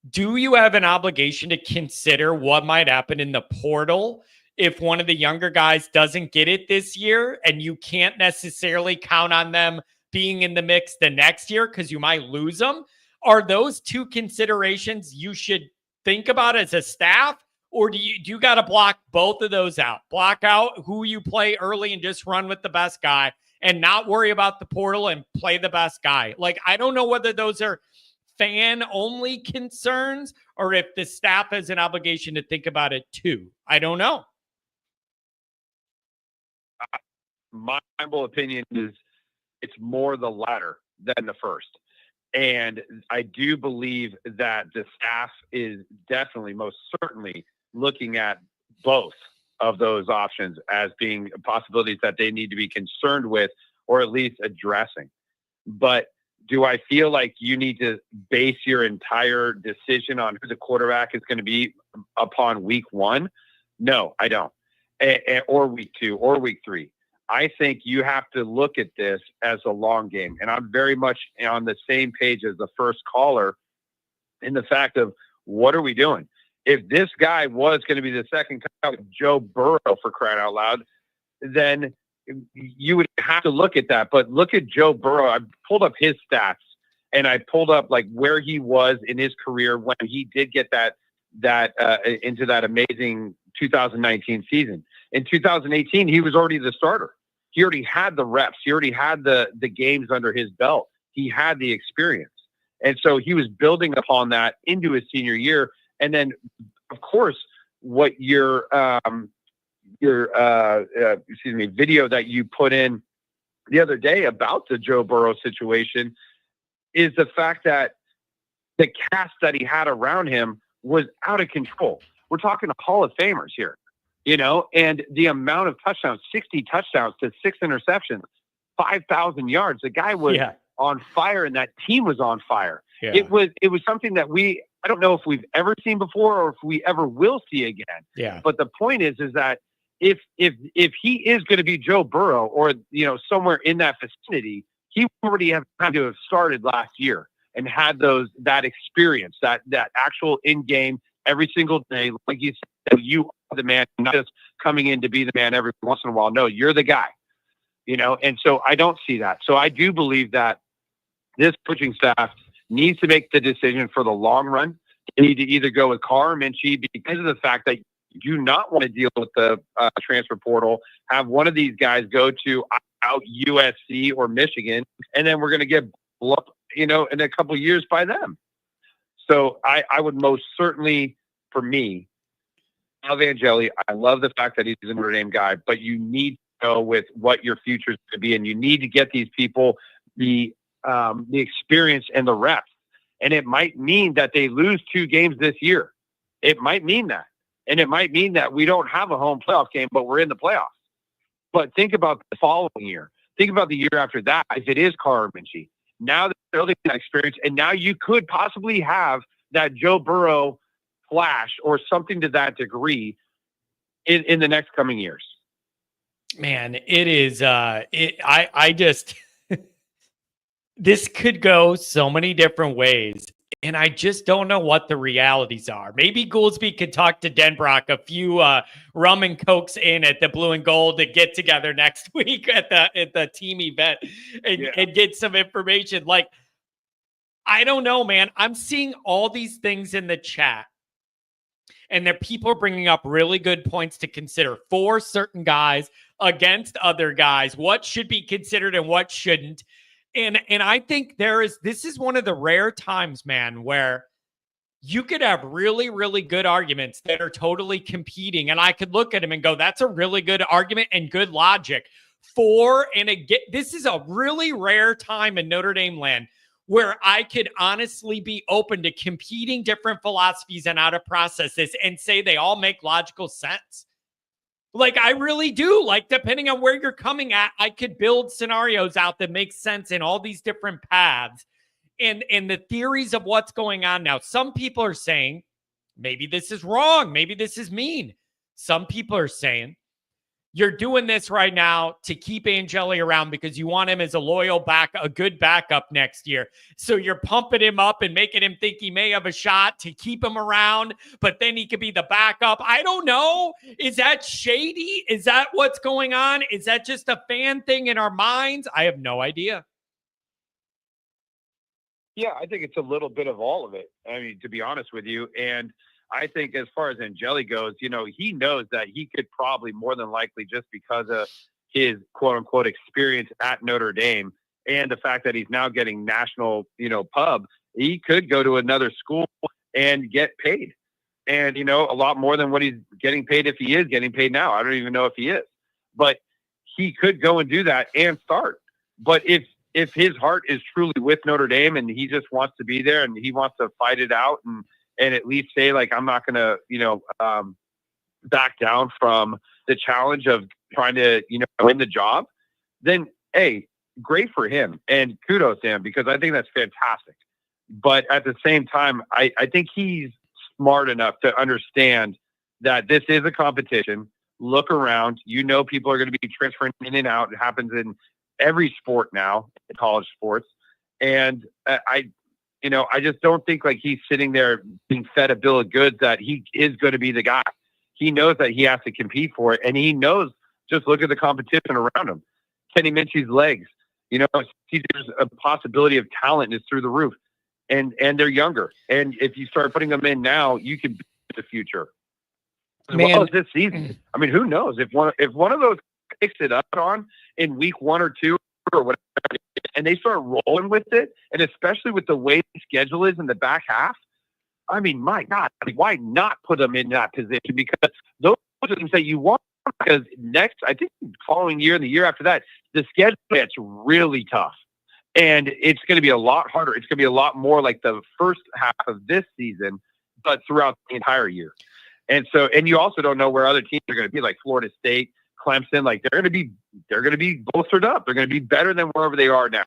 do you have an obligation to consider what might happen in the portal if one of the younger guys doesn't get it this year, and you can't necessarily count on them being in the mix the next year because you might lose them? Are those two considerations you should think about as a staff, or do you got to block both of those out? Block out who you play early and just run with the best guy and not worry about the portal and play the best guy? Like, I don't know whether those are fan-only concerns or if the staff has an obligation to think about it too. I don't know. My humble opinion is it's more the latter than the first. And I do believe that the staff is definitely, most certainly, looking at both of those options as being possibilities that they need to be concerned with, or at least addressing. But do I feel like you need to base your entire decision on who the quarterback is going to be upon week one? No, I don't. Or week two or week three. I think you have to look at this as a long game. And I'm very much on the same page as the first caller in the fact of, what are we doing? If this guy was going to be the second guy, Joe Burrow, for crying out loud, then you would have to look at that. But look at Joe Burrow. I pulled up his stats, and I pulled up like where he was in his career when he did get into that amazing 2019 season. In 2018, he was already the starter. He already had the reps. He already had the games under his belt. He had the experience. And so he was building upon that into his senior year. And then, of course, what your video that you put in the other day about the Joe Burrow situation is the fact that the cast that he had around him was out of control. We're talking Hall of Famers here, and the amount of touchdowns, 60 touchdowns to 6 interceptions, 5,000 yards. The guy was on fire, and that team was on fire. Yeah. It was something that I don't know if we've ever seen before or if we ever will see again. Yeah. But the point is that if he is going to be Joe Burrow or, somewhere in that vicinity, he already had to have started last year and had that experience, that actual in-game every single day. Like you said, you are the man, not just coming in to be the man every once in a while. No, you're the guy, and so I don't see that. So I do believe that this coaching staff needs to make the decision for the long run. You need to either go with Carr or Minchie because of the fact that you do not want to deal with the transfer portal, have one of these guys go to out USC or Michigan, and then we're going to get blown, in a couple of years by them. So I would most certainly, for me, love Angeli. I love the fact that he's a Notre Dame guy, but you need to go with what your future is going to be, and you need to get these people the experience and the reps. And it might mean that they lose 2 games this year. It might mean that. And it might mean that we don't have a home playoff game, but we're in the playoffs. But think about the following year. Think about the year after that. If it is Carr or Minchie, now they're building that experience, and now you could possibly have that Joe Burrow flash or something to that degree in the next coming years. Man, it is. I just this could go so many different ways, and I just don't know what the realities are. Maybe Goolsby could talk to Denbrock a few rum and cokes in at the Blue and Gold to get together next week at the team event and get some information. Like, I don't know, man. I'm seeing all these things in the chat, and that people are bringing up really good points to consider for certain guys against other guys, what should be considered and what shouldn't. And I think this is one of the rare times, man, where you could have really, really good arguments that are totally competing. And I could look at them and go, that's a really good argument and good logic for and again. This is a really rare time in Notre Dame land where I could honestly be open to competing different philosophies and how to process this and say they all make logical sense. Like, I really do. Like, depending on where you're coming at, I could build scenarios out that make sense in all these different paths and the theories of what's going on now. Some people are saying, maybe this is wrong. Maybe this is mean. Some people are saying, you're doing this right now to keep Angeli around because you want him as a loyal a good backup next year. So you're pumping him up and making him think he may have a shot to keep him around, but then he could be the backup. I don't know. Is that shady? Is that what's going on? Is that just a fan thing in our minds? I have no idea. Yeah, I think it's a little bit of all of it. I mean, to be honest with you. And I think as far as Angeli goes, he knows that he could probably more than likely, just because of his quote unquote experience at Notre Dame and the fact that he's now getting national, pub, he could go to another school and get paid. And, a lot more than what he's getting paid, if he is getting paid now. I don't even know if he is, but he could go and do that and start. But if his heart is truly with Notre Dame and he just wants to be there and he wants to fight it out and at least say, like, I'm not going to, back down from the challenge of trying to, win the job, then, hey, great for him and kudos to him, because I think that's fantastic. But at the same time, I think he's smart enough to understand that this is a competition. Look around. People are going to be transferring in and out. It happens in every sport now, in college sports. And I just don't think like he's sitting there being fed a bill of goods that he is going to be the guy. He knows that he has to compete for it. And he knows, just look at the competition around him. Kenny Minchie's legs, there's a possibility of talent is through the roof, and they're younger. And if you start putting them in now, you can be the future. Man, well, this season, I mean, who knows if one of those picks it up on in week 1 or 2 or whatever, and they start rolling with it, and especially with the way the schedule is in the back half, I mean, my God, why not put them in that position? Because those are the things that you want. Because next, I think following year and the year after that, the schedule gets really tough. And it's going to be a lot harder. It's going to be a lot more like the first half of this season, but throughout the entire year. And so, and you also don't know where other teams are going to be, like Florida State, Clemson. Like they're going to be bolstered up. They're going to be better than wherever they are now.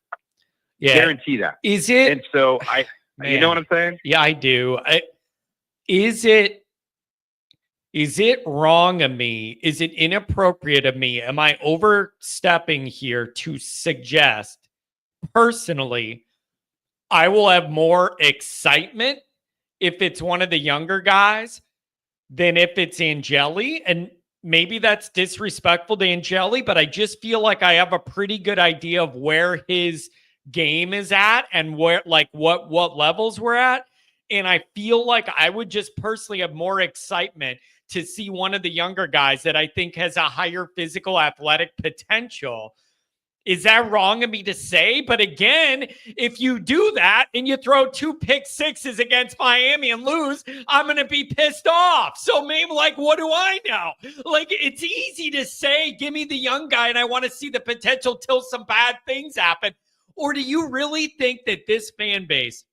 Yeah, guarantee that. Is it? And so you know what I'm saying? Yeah, I do. Is it wrong of me? Is it inappropriate of me? Am I overstepping here to suggest personally I will have more excitement if it's one of the younger guys than if it's Angeli? And maybe that's disrespectful to Angeli, but I just feel like I have a pretty good idea of where his game is at and where, like, what levels we're at. And I feel like I would just personally have more excitement to see one of the younger guys that I think has a higher physical athletic potential. Is that wrong of me to say? But again, if you do that and you throw 2 pick sixes against Miami and lose, I'm going to be pissed off. So maybe, like, what do I know? Like, it's easy to say, give me the young guy and I want to see the potential till some bad things happen. Or do you really think that this fan base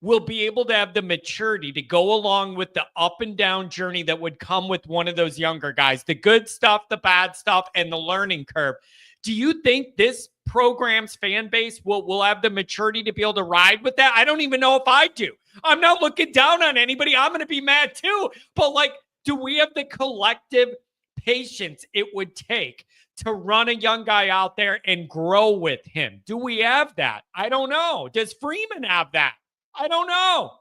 will be able to have the maturity to go along with the up and down journey that would come with one of those younger guys, the good stuff, the bad stuff, and the learning curve? Do you think this program's fan base will have the maturity to be able to ride with that? I don't even know if I do. I'm not looking down on anybody. I'm going to be mad too. But, like, do we have the collective patience it would take to run a young guy out there and grow with him? Do we have that? I don't know. Does Freeman have that? I don't know.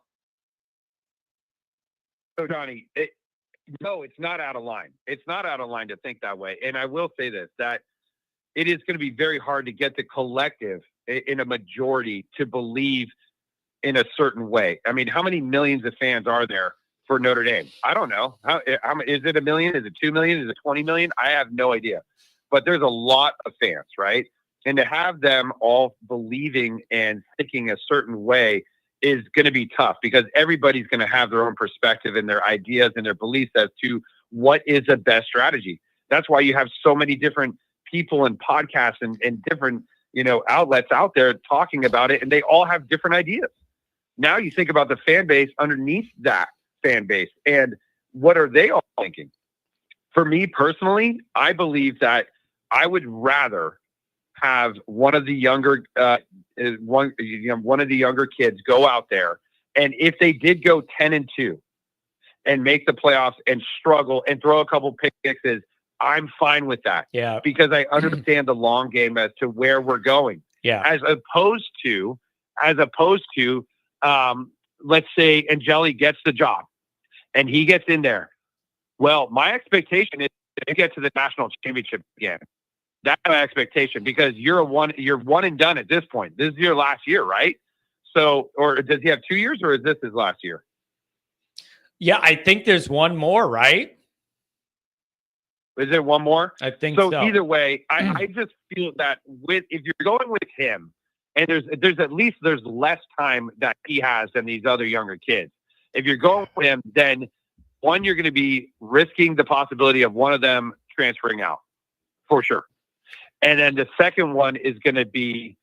So, Donnie, no, it's not out of line. It's not out of line to think that way. And I will say this, that it is going to be very hard to get the collective in a majority to believe in a certain way. I mean, how many millions of fans are there for Notre Dame? I don't know. How is it 1 million? Is it 2 million? Is it 20 million? I have no idea. But there's a lot of fans, right? And to have them all believing and thinking a certain way is going to be tough, because everybody's going to have their own perspective and their ideas and their beliefs as to what is the best strategy. That's why you have so many different people and podcasts and different, outlets out there talking about it, and they all have different ideas. Now you think about the fan base underneath that fan base, and what are they all thinking? For me personally, I believe that I would rather have one of the younger kids go out there, and if they did go 10-2 and make the playoffs and struggle and throw a couple pick sixes, I'm fine with that. Yeah. Because I understand the long game as to where we're going. Yeah. As opposed to, let's say Angeli gets the job and he gets in there. Well, my expectation is to get to the national championship again. That's my expectation, because you're one and done at this point. This is your last year, right? So, or does he have 2 years, or is this his last year? Yeah, I think there's one more, right? Is there one more? I think so. So either way, I just feel that if you're going with him, and there's less time that he has than these other younger kids. If you're going with him, then one, you're going to be risking the possibility of one of them transferring out, for sure. And then the second one is going to be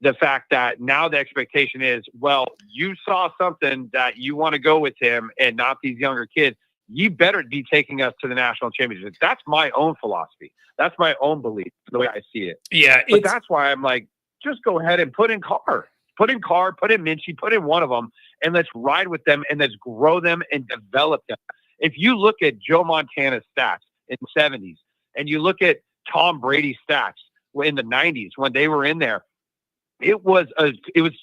the fact that now the expectation is, well, you saw something that you want to go with him and not these younger kids. You better be taking us to the national championship. That's my own philosophy. That's my own belief, the way I see it. Yeah. But that's why I'm like, just go ahead and put in Carr, put in Minchie, put in one of them, and let's ride with them and let's grow them and develop them. If you look at Joe Montana's stats in the 70s, and you look at Tom Brady's stats in the 90s when they were in there, it was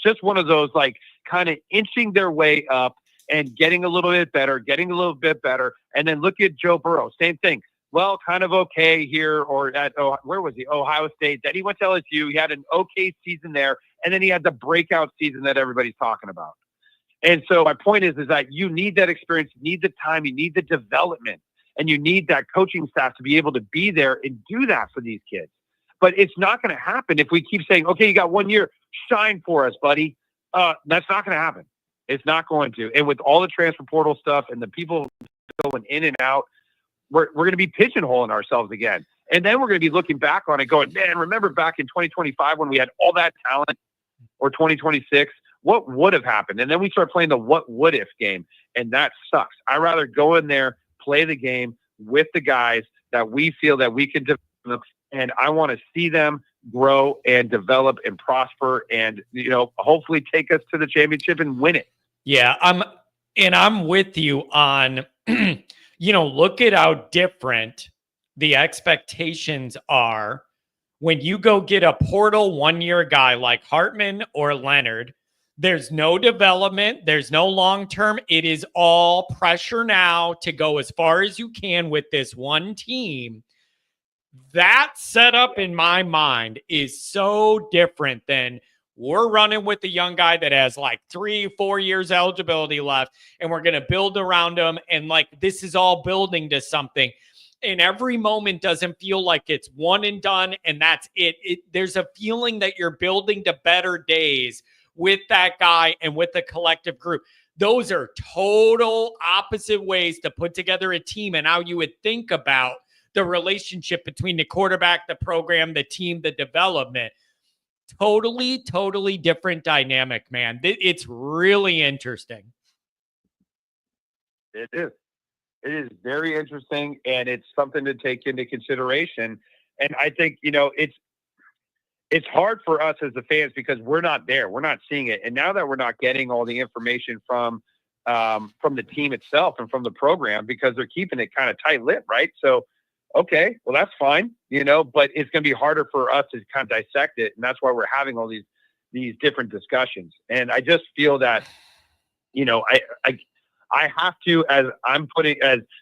just one of those, like, kind of inching their way up and getting a little bit better. And then look at Joe Burrow, same thing. Well, kind of okay here, or at, where was he? Ohio State. Then he went to LSU. He had an okay season there. And then he had the breakout season that everybody's talking about. And so my point is that you need that experience, you need the time, you need the development, and you need that coaching staff to be able to be there and do that for these kids. But it's not going to happen if we keep saying, okay, you got 1 year, shine for us, buddy. That's not going to happen. It's not going to. And with all the transfer portal stuff and the people going in and out, we're going to be pigeonholing ourselves again. And then we're going to be looking back on it going, man, remember back in 2025 when we had all that talent, or 2026, what would have happened? And then we start playing the what would if game, and that sucks. I'd rather go in there, play the game with the guys that we feel that we can develop, and I want to see them grow and develop and prosper and, hopefully take us to the championship and win it. Yeah, I'm with you on, look at how different the expectations are when you go get a portal 1 year guy like Hartman or Leonard. There's no development. There's no long-term. It is all pressure now to go as far as you can with this one team. That setup in my mind is so different than we're running with the young guy that has like 3-4 years eligibility left, and we're going to build around him. And like, this is all building to something. And every moment doesn't feel like it's one and done, and that's it. There's a feeling that you're building to better days with that guy and with the collective group. Those are total opposite ways to put together a team and how you would think about the relationship between the quarterback, the program, the team, the development. Totally different dynamic, man. It's really interesting. It is. It is very interesting, and it's something to take into consideration. And I think, it's hard for us as the fans because we're not there. We're not seeing it. And now that we're not getting all the information from the team itself and from the program, because they're keeping it kind of tight-lipped, right? So, okay, well, that's fine, but it's going to be harder for us to kind of dissect it. And that's why we're having all these different discussions. And I just feel that, I have to, as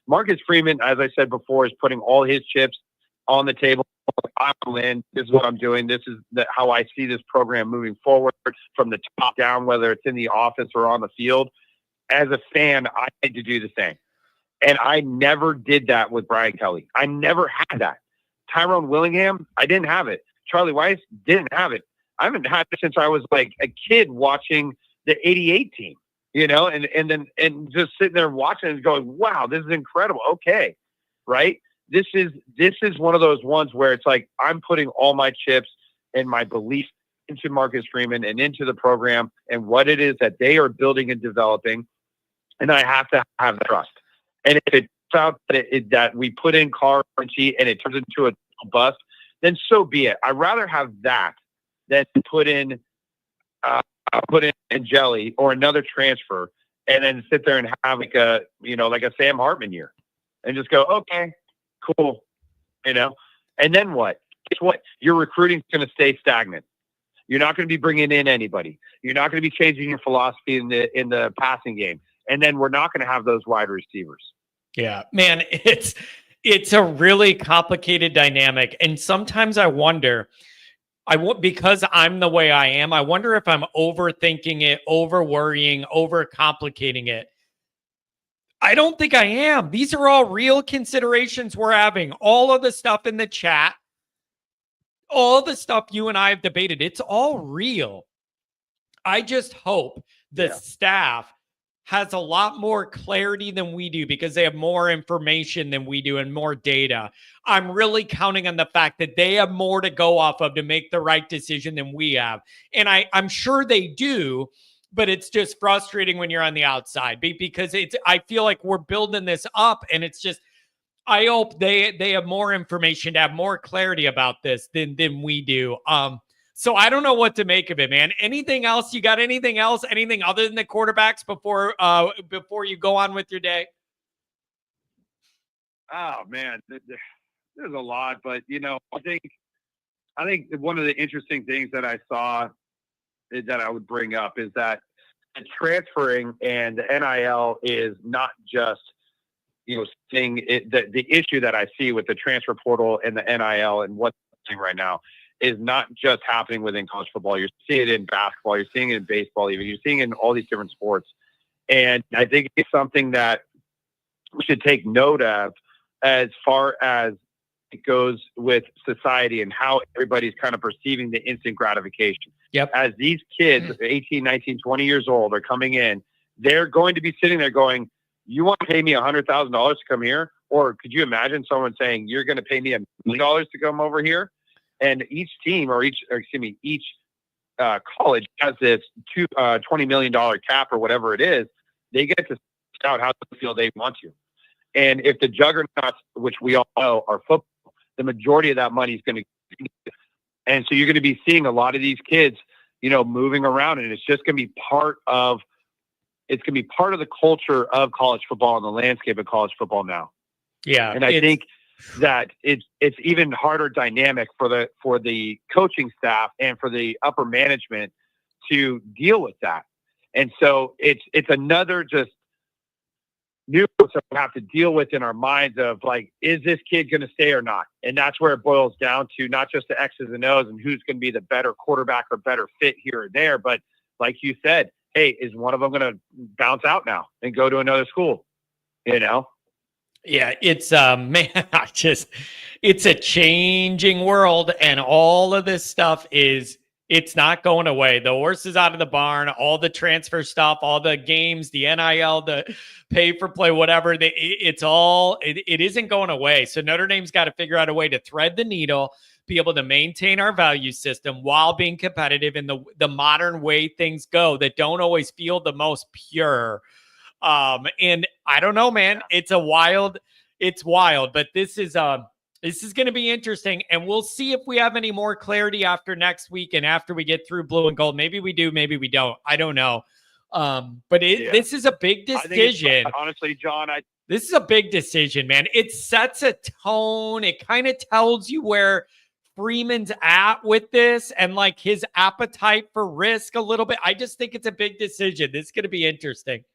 Marcus Freeman, as I said before, is putting all his chips on the table. I'm in. This is what I'm doing. This is how I see this program moving forward from the top down, whether it's in the office or on the field. As a fan, I need to do the same. And I never did that with Brian Kelly. I never had that. Tyrone Willingham, I didn't have it. Charlie Weiss didn't have it. I haven't had it since I was like a kid watching the '88 team. And just sitting there watching and going, wow, this is incredible. Okay. Right. This is one of those ones where it's like, I'm putting all my chips and my belief into Marcus Freeman and into the program and what it is that they are building and developing. And I have to have the trust. And if it turns out that we put in Carnegie and it turns into a bust, then so be it. I'd rather have that than put in Jelly or another transfer and then sit there and have like a Sam Hartman year and just go, okay, cool. And then what? Guess what? Your recruiting is going to stay stagnant. You're not going to be bringing in anybody. You're not going to be changing your philosophy in the passing game. And then we're not going to have those wide receivers. Yeah, man, it's a really complicated dynamic. And sometimes I wonder, because I'm the way I am, I wonder if I'm overthinking it, over worrying, over complicating it. I don't think I am. These are all real considerations we're having. All of the stuff in the chat, all the stuff you and I have debated, it's all real. I just hope the staff has a lot more clarity than we do because they have more information than we do and more data. I'm really counting on the fact that they have more to go off of to make the right decision than we have. And I'm sure they do, but it's just frustrating when you're on the outside because I feel like we're building this up and it's just, I hope they have more information to have more clarity about this than we do. So I don't know what to make of it, man. Anything else? You got anything else? Anything other than the quarterbacks before you go on with your day? Oh man, there's a lot, but I think one of the interesting things that I saw that I would bring up is that transferring and the NIL is not just seeing it, the issue that I see with the transfer portal and the NIL and what's happening right now is not just happening within college football. You're seeing it in basketball. You're seeing it in baseball. Even you're seeing it in all these different sports. And I think it's something that we should take note of as far as it goes with society and how everybody's kind of perceiving the instant gratification. Yep. As these kids, 18, 19, 20 years old, are coming in, they're going to be sitting there going, you want to pay me $100,000 to come here? Or could you imagine someone saying, you're going to pay me $1 million to come over here? And each team each college has this $20 million cap or whatever it is. They get to scout how they feel they want to. And if the juggernauts, which we all know are football, the majority of that money is going to. And so you're going to be seeing a lot of these kids, moving around, and it's just going to be part of the culture of college football and the landscape of college football now. Yeah. And I think that it's even harder dynamic for the coaching staff and for the upper management to deal with that. And so it's another just new that we have to deal with in our minds of like, is this kid going to stay or not? And that's where it boils down to, not just the X's and O's and who's going to be the better quarterback or better fit here or there, but like you said, hey, is one of them going to bounce out now and go to another school? You know? Yeah, it's man, it's a changing world, and all of this stuff it's not going away. The horse is out of the barn, all the transfer stuff, all the games, the NIL, the pay for play, whatever, it isn't going away. So Notre Dame's got to figure out a way to thread the needle, be able to maintain our value system while being competitive in the modern way things go that don't always feel the most pure. And I don't know, man, it's wild, but this is going to be interesting, and we'll see if we have any more clarity after next week and after we get through blue and gold. Maybe we do, maybe we don't. I don't know. But this is a big decision. Honestly, John, this is a big decision, man. It sets a tone. It kind of tells you where Freeman's at with this and like his appetite for risk a little bit. I just think it's a big decision. This is going to be interesting.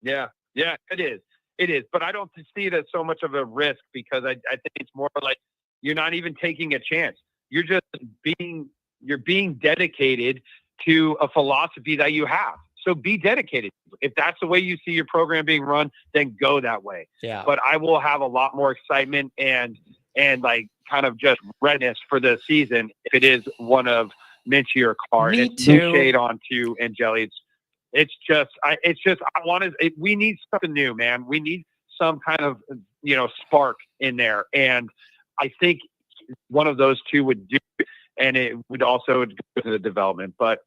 Yeah, it is. It is. But I don't see it as so much of a risk because I think it's more like you're not even taking a chance. You're just being dedicated to a philosophy that you have. So be dedicated. If that's the way you see your program being run, then go that way. Yeah. But I will have a lot more excitement and like kind of just readiness for the season if it is one of Minchie or Carr. Me and too. No shade on to Angeli. We need something new, man. We need some kind of, spark in there. And I think one of those two would do it, and it would also go to the development. But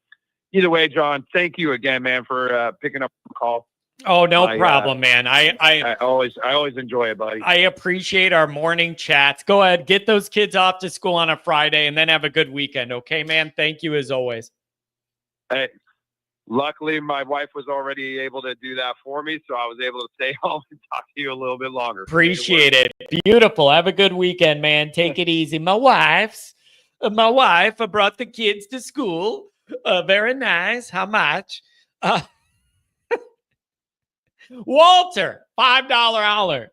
either way, John, thank you again, man, for picking up the call. Oh, no problem, man. I always enjoy it, buddy. I appreciate our morning chats. Go ahead, get those kids off to school on a Friday and then have a good weekend. Okay, man? Thank you as always. Hey. Luckily, my wife was already able to do that for me, so I was able to stay home and talk to you a little bit longer. Appreciate it. Beautiful. Have a good weekend, man. Take it easy. My wife, I brought the kids to school. Very nice. How much? Walter, $5 hour.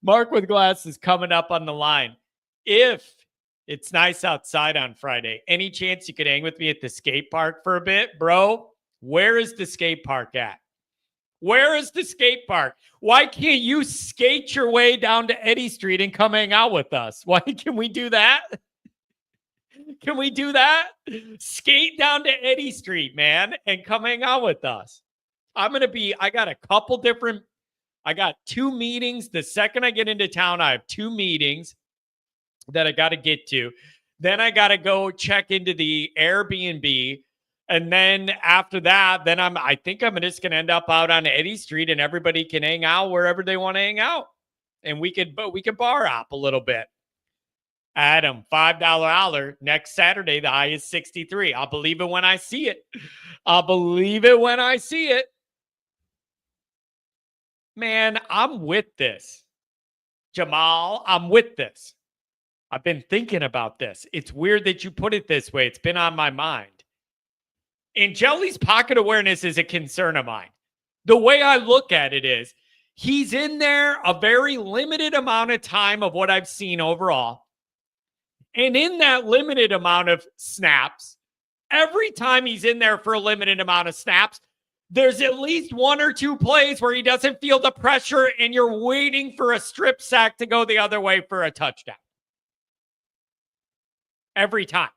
Mark with glasses coming up on the line. If it's nice outside on Friday, any chance you could hang with me at the skate park for a bit, bro? Where is the skate park at? Where is the skate park? Why can't you skate your way down to Eddy Street and come hang out with us? Why can we do that? Can we do that? Skate down to Eddy Street, man, and come hang out with us. I got 2 meetings. The second I get into town, I have 2 meetings that I got to get to. Then I got to go check into the Airbnb. And then after that, I think I'm just going to end up out on Eddy Street and everybody can hang out wherever they want to hang out. And we could bar hop a little bit. Adam, $5 hour next Saturday. The high is 63. I'll believe it when I see it. Man, I'm with this. Jamal, I'm with this. I've been thinking about this. It's weird that you put it this way. It's been on my mind. Angeli's pocket awareness is a concern of mine. The way I look at it is he's in there a very limited amount of time of what I've seen overall. And in that limited amount of snaps, every time he's in there for a limited amount of snaps, there's at least 1 or 2 plays where he doesn't feel the pressure and you're waiting for a strip sack to go the other way for a touchdown. Every time.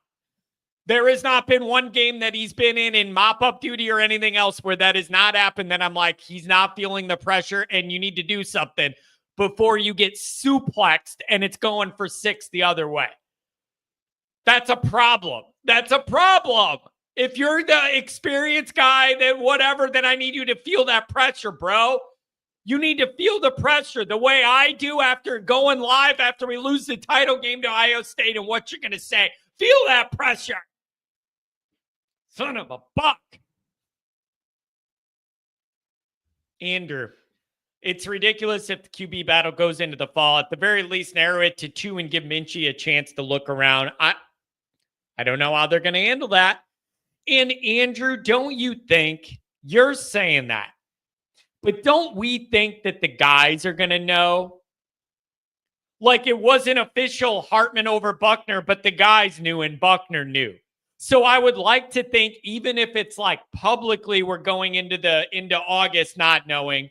There has not been one game that he's been in mop-up duty or anything else where that has not happened. Then I'm like, he's not feeling the pressure and you need to do something before you get suplexed and it's going for 6 the other way. That's a problem. If you're the experienced guy, then whatever, then I need you to feel that pressure, bro. You need to feel the pressure the way I do after going live after we lose the title game to Ohio State and what you're going to say. Feel that pressure. Son of a buck. Andrew, it's ridiculous if the QB battle goes into the fall. At the very least, narrow it to 2 and give Minchie a chance to look around. I don't know how they're going to handle that. And Andrew, don't you think you're saying that? But don't we think that the guys are going to know? Like it wasn't official Hartman over Buckner, but the guys knew and Buckner knew. So I would like to think, even if it's like publicly we're going into August not knowing,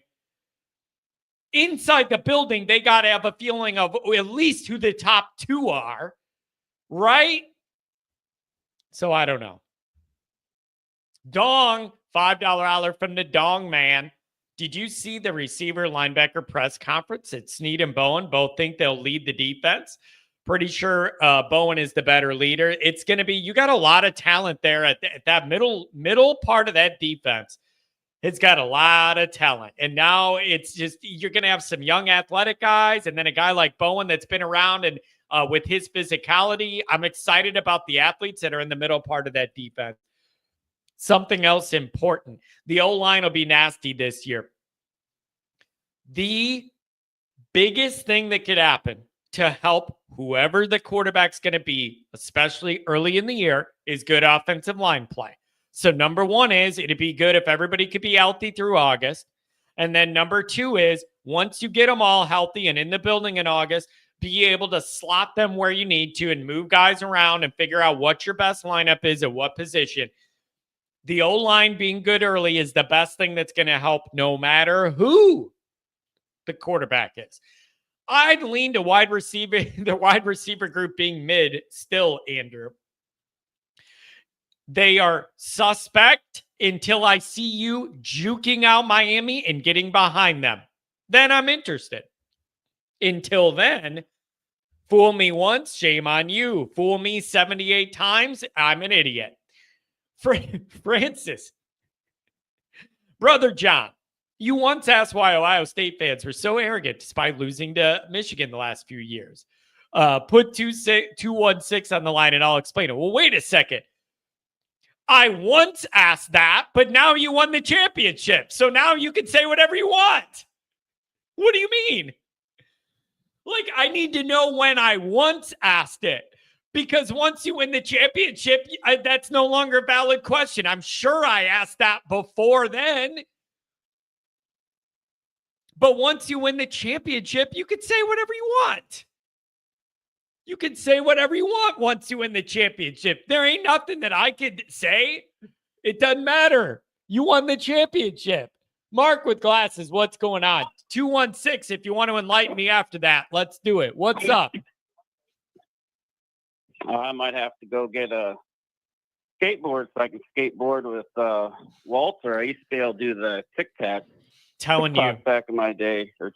inside the building, they got to have a feeling of at least who the top two are, right? So I don't know. Dong, $5 holler from the Dong man. Did you see the receiver linebacker press conference that Snead and Bowen both think they'll lead the defense? Pretty sure Bowen is the better leader. It's going to be, you got a lot of talent there at that middle part of that defense. It's got a lot of talent. And now it's just, you're going to have some young athletic guys and then a guy like Bowen that's been around and with his physicality. I'm excited about the athletes that are in the middle part of that defense. Something else important. The O-line will be nasty this year. The biggest thing that could happen to help whoever the quarterback's going to be, especially early in the year, is good offensive line play. So number one is it'd be good if everybody could be healthy through August. And then number two is once you get them all healthy and in the building in August, be able to slot them where you need to and move guys around and figure out what your best lineup is at what position. The O-line being good early is the best thing that's going to help no matter who the quarterback is. I'd lean to wide receiver, the wide receiver group being mid still, Andrew. They are suspect until I see you juking out Miami and getting behind them. Then I'm interested. Until then, fool me once, shame on you. Fool me 78 times, I'm an idiot. Francis, Brother John, you once asked why Ohio State fans were so arrogant despite losing to Michigan the last few years. Put 216 on the line and I'll explain it. Well, wait a second. I once asked that, but now you won the championship. So now you can say whatever you want. What do you mean? Like, I need to know when I once asked it. Because once you win the championship, that's no longer a valid question. I'm sure I asked that before then. But once you win the championship, you can say whatever you want. You can say whatever you want once you win the championship. There ain't nothing that I could say. It doesn't matter. You won the championship. Mark with glasses, what's going on? 216, if you want to enlighten me after that, let's do it. What's up? I might have to go get a skateboard so I can skateboard with Walter. I used to be able to do the tic-tac. Telling you. Back in my day, or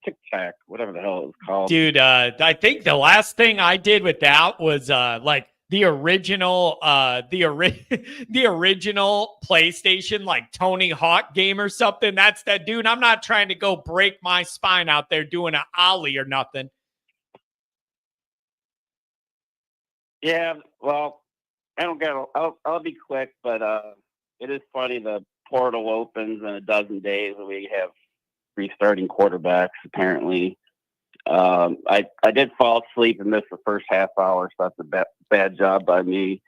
tic-tac, whatever the hell it was called. Dude, I think the last thing I did with that was like the original the original PlayStation, like Tony Hawk game or something. That's that dude. I'm not trying to go break my spine out there doing an ollie or nothing. Yeah, well, I don't get. I'll be quick, but it is funny. The portal opens in a dozen days, and we have restarting quarterbacks. Apparently, I did fall asleep and miss the first half hour, so that's a bad job by me.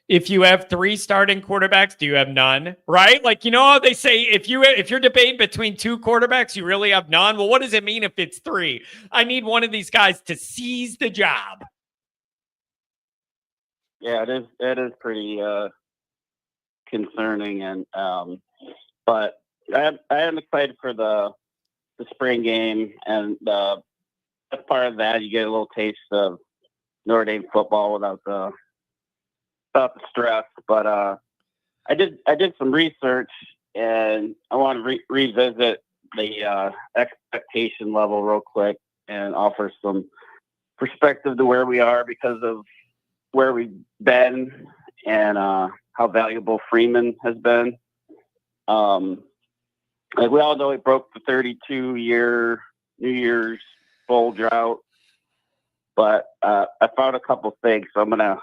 If you have 3 starting quarterbacks, do you have none? Right? Like, you know how they say if you're debating between 2 quarterbacks, you really have none. Well, what does it mean if it's 3? I need one of these guys to seize the job. Yeah, it is pretty concerning, and but I am excited for the spring game, and as part of that, you get a little taste of Notre Dame football without the stress. But I did some research, and I want to revisit the expectation level real quick and offer some perspective to where we are because of where we've been and how valuable Freeman has been. Like we all know, he broke the 32-year New Year's bowl drought, but I found a couple things, so I'm gonna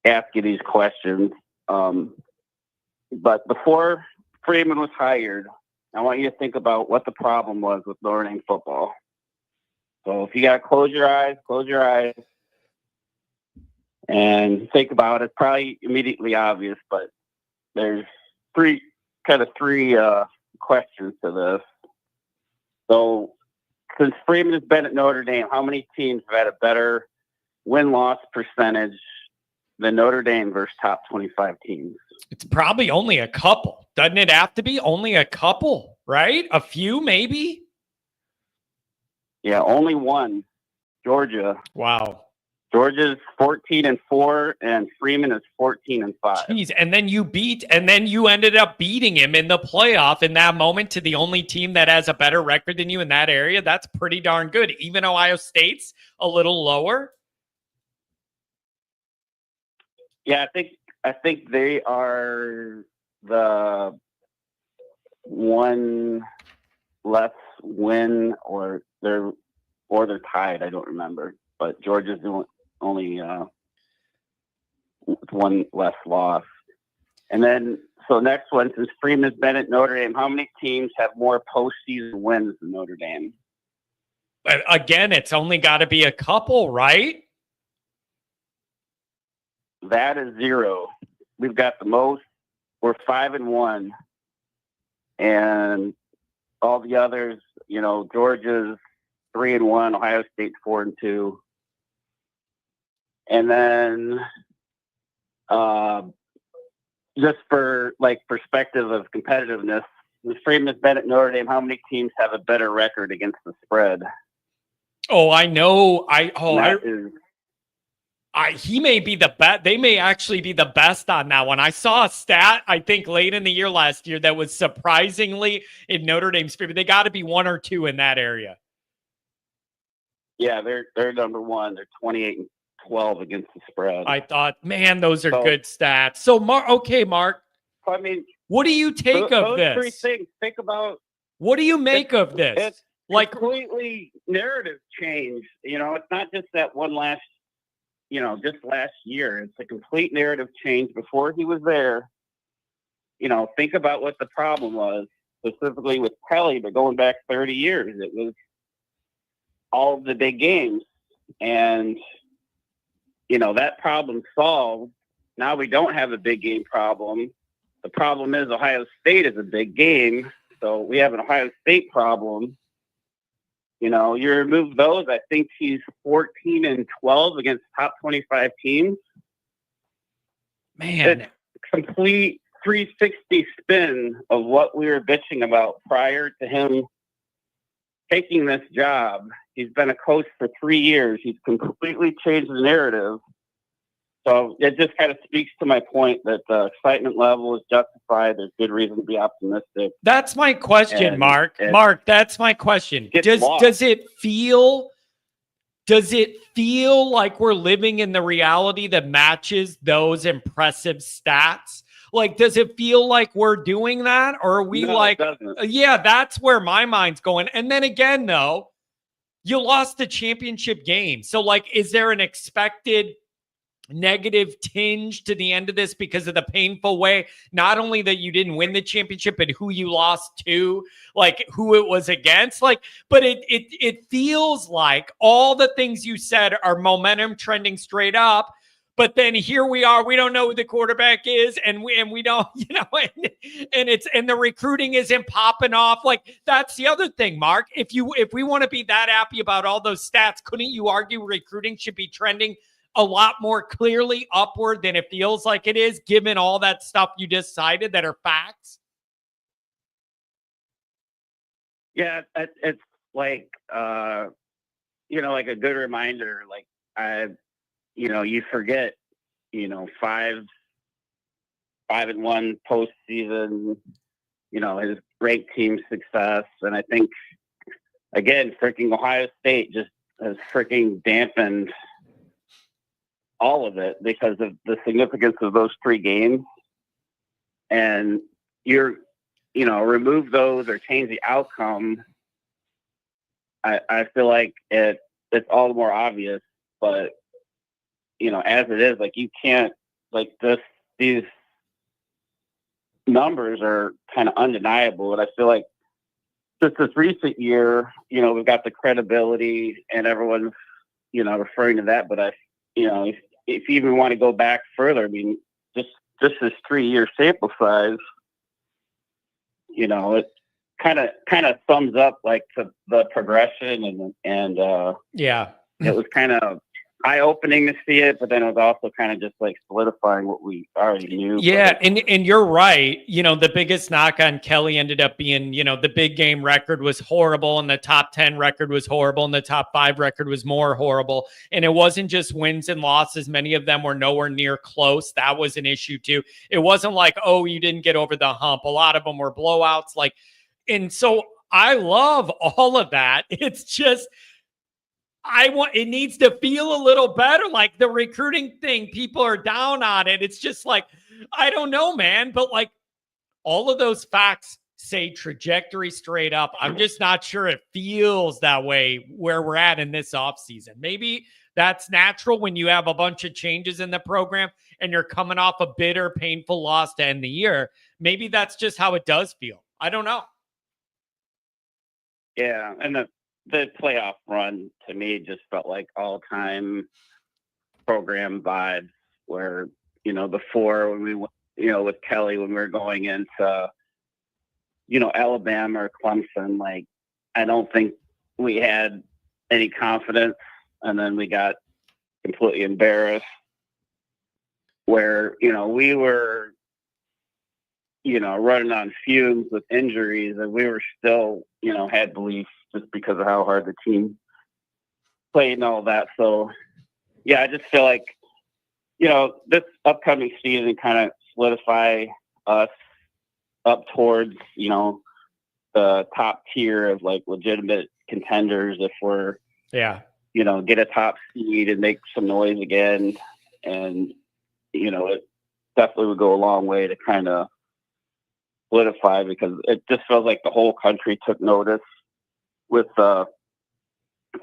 ask you these questions. But before Freeman was hired, I want you to think about what the problem was with Notre Dame football. So if you got to close your eyes and think about it. It's probably immediately obvious, but there's three questions to this. So, since Freeman has been at Notre Dame, how many teams have had a better win-loss percentage than Notre Dame versus top 25 teams? It's probably only a couple. Doesn't it have to be only a couple, right? A few, maybe? Yeah, only one. Georgia. Wow. Georgia's 14-4, and Freeman is 14-5. Jeez, and then you ended up beating him in the playoff in that moment to the only team that has a better record than you in that area. That's pretty darn good. Even Ohio State's a little lower. Yeah, I think they are the one less win, or they're tied. I don't remember, but Georgia's only one less loss. And then, so next one, since Freeman's been at Notre Dame, how many teams have more postseason wins than Notre Dame? Again, it's only got to be a couple, right? That is 0. We've got the most. We're 5-1, and all the others, Georgia's 3-1, Ohio State's 4-2, and then just for perspective of competitiveness, the Freeman's been at Notre Dame. How many teams have a better record against the spread? Oh, I know. He may be the best. They may actually be the best on that one. I saw a stat, I think, late in the year last year that was surprisingly in Notre Dame's favor. They got to be 1 or 2 in that area. Yeah, they're number 1. They're 28-12 against the spread. I thought, man, those are good stats. So, Mark. I mean, what do you take of those this? 3 things. Think about. What do you make of this? It's completely narrative change. It's not just that one last year. It's a complete narrative change. Before he was there, think about what the problem was, specifically with Kelly, but going back 30 years, it was all of the big games. And, that problem solved. Now we don't have a big game problem. The problem is Ohio State is a big game. So we have an Ohio State problem. You remove those, I think he's 14-12 against top 25 teams. Man, it's a complete 360 spin of what we were bitching about prior to him taking this job. He's been a coach for 3 years. He's completely changed the narrative. So it just kind of speaks to my point that the excitement level is justified. There's good reason to be optimistic. That's my question, Mark. Mark, that's my question. Does it feel like we're living in the reality that matches those impressive stats? Like, does it feel like we're doing that? Or are we it doesn't. Yeah, that's where my mind's going. And then again, though, you lost the championship game. So, is there an expected negative tinge to the end of this because of the painful way, not only that you didn't win the championship, but who you lost to, who it was against, but it feels like all the things you said are momentum trending straight up. But then here we are, we don't know who the quarterback is, and we don't, and the recruiting isn't popping off. That's the other thing, Mark. If we want to be that happy about all those stats, couldn't you argue recruiting should be trending a lot more clearly upward than it feels like it is, given all that stuff you just cited that are facts? Yeah, it's like a good reminder. You forget, 5-1 postseason, his great team success. And I think, again, freaking Ohio State just has freaking dampened all of it because of the significance of those 3 games. And remove those or change the outcome. I feel like it's all the more obvious, but as it is, you can't, these numbers are kind of undeniable. And I feel like just this recent year, we've got the credibility and everyone's, referring to that. But if you even want to go back further, I mean, just this 3-year sample size, it kind of sums up like the progression and Yeah. it was kind of eye-opening to see it, but then it was also kind of just like solidifying what we already knew. Yeah, and you're right. The biggest knock on Kelly ended up being, the big game record was horrible, and the top 10 record was horrible, and the top 5 record was more horrible. And it wasn't just wins and losses. Many of them were nowhere near close. That was an issue too. It wasn't like, oh, you didn't get over the hump. A lot of them were blowouts. And so I love all of that. It's just, it needs to feel a little better. Like the recruiting thing, people are down on it. It's just like, I don't know, man. But like all of those facts say trajectory straight up. I'm just not sure it feels that way where we're at in this offseason. Maybe that's natural when you have a bunch of changes in the program and you're coming off a bitter, painful loss to end the year. Maybe that's just how it does feel. I don't know. Yeah. And the playoff run to me just felt like all-time program vibes where, before when we, with Kelly, when we were going into, Alabama or Clemson, like, I don't think we had any confidence. And then we got completely embarrassed where, we were, running on fumes with injuries and we were still, had belief just because of how hard the team played and all that. So, yeah, I just feel like, this upcoming season kind of solidify us up towards, the top tier of like legitimate contenders if we're, get a top seed and make some noise again. And, it definitely would go a long way to kind of solidify because it just feels like the whole country took notice with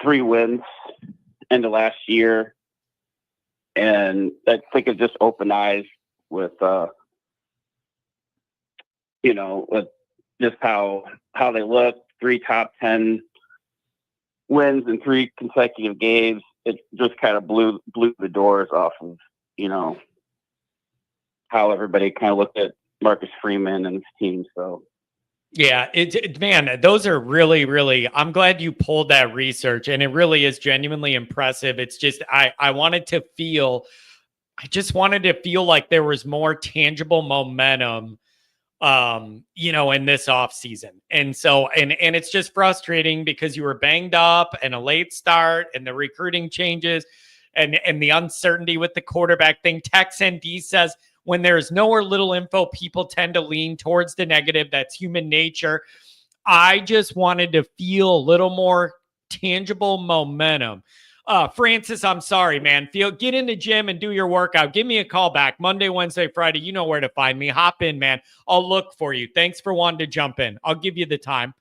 3 wins in the last year. And I think it just opened eyes with, with just how they look, 3 top 10 wins in 3 consecutive games. It just kind of blew the doors off of, how everybody kind of looked at Marcus Freeman and his team. So, yeah, man, those are really, really, I'm glad you pulled that research and it really is genuinely impressive. It's just, I just wanted to feel like there was more tangible momentum, in this off season. And so, and it's just frustrating because you were banged up and a late start and the recruiting changes and the uncertainty with the quarterback thing. Tex ND says, when there's no or little info, people tend to lean towards the negative. That's human nature. I just wanted to feel a little more tangible momentum. Francis, I'm sorry, man. Get in the gym and do your workout. Give me a call back Monday, Wednesday, Friday. You know where to find me. Hop in, man. I'll look for you. Thanks for wanting to jump in. I'll give you the time.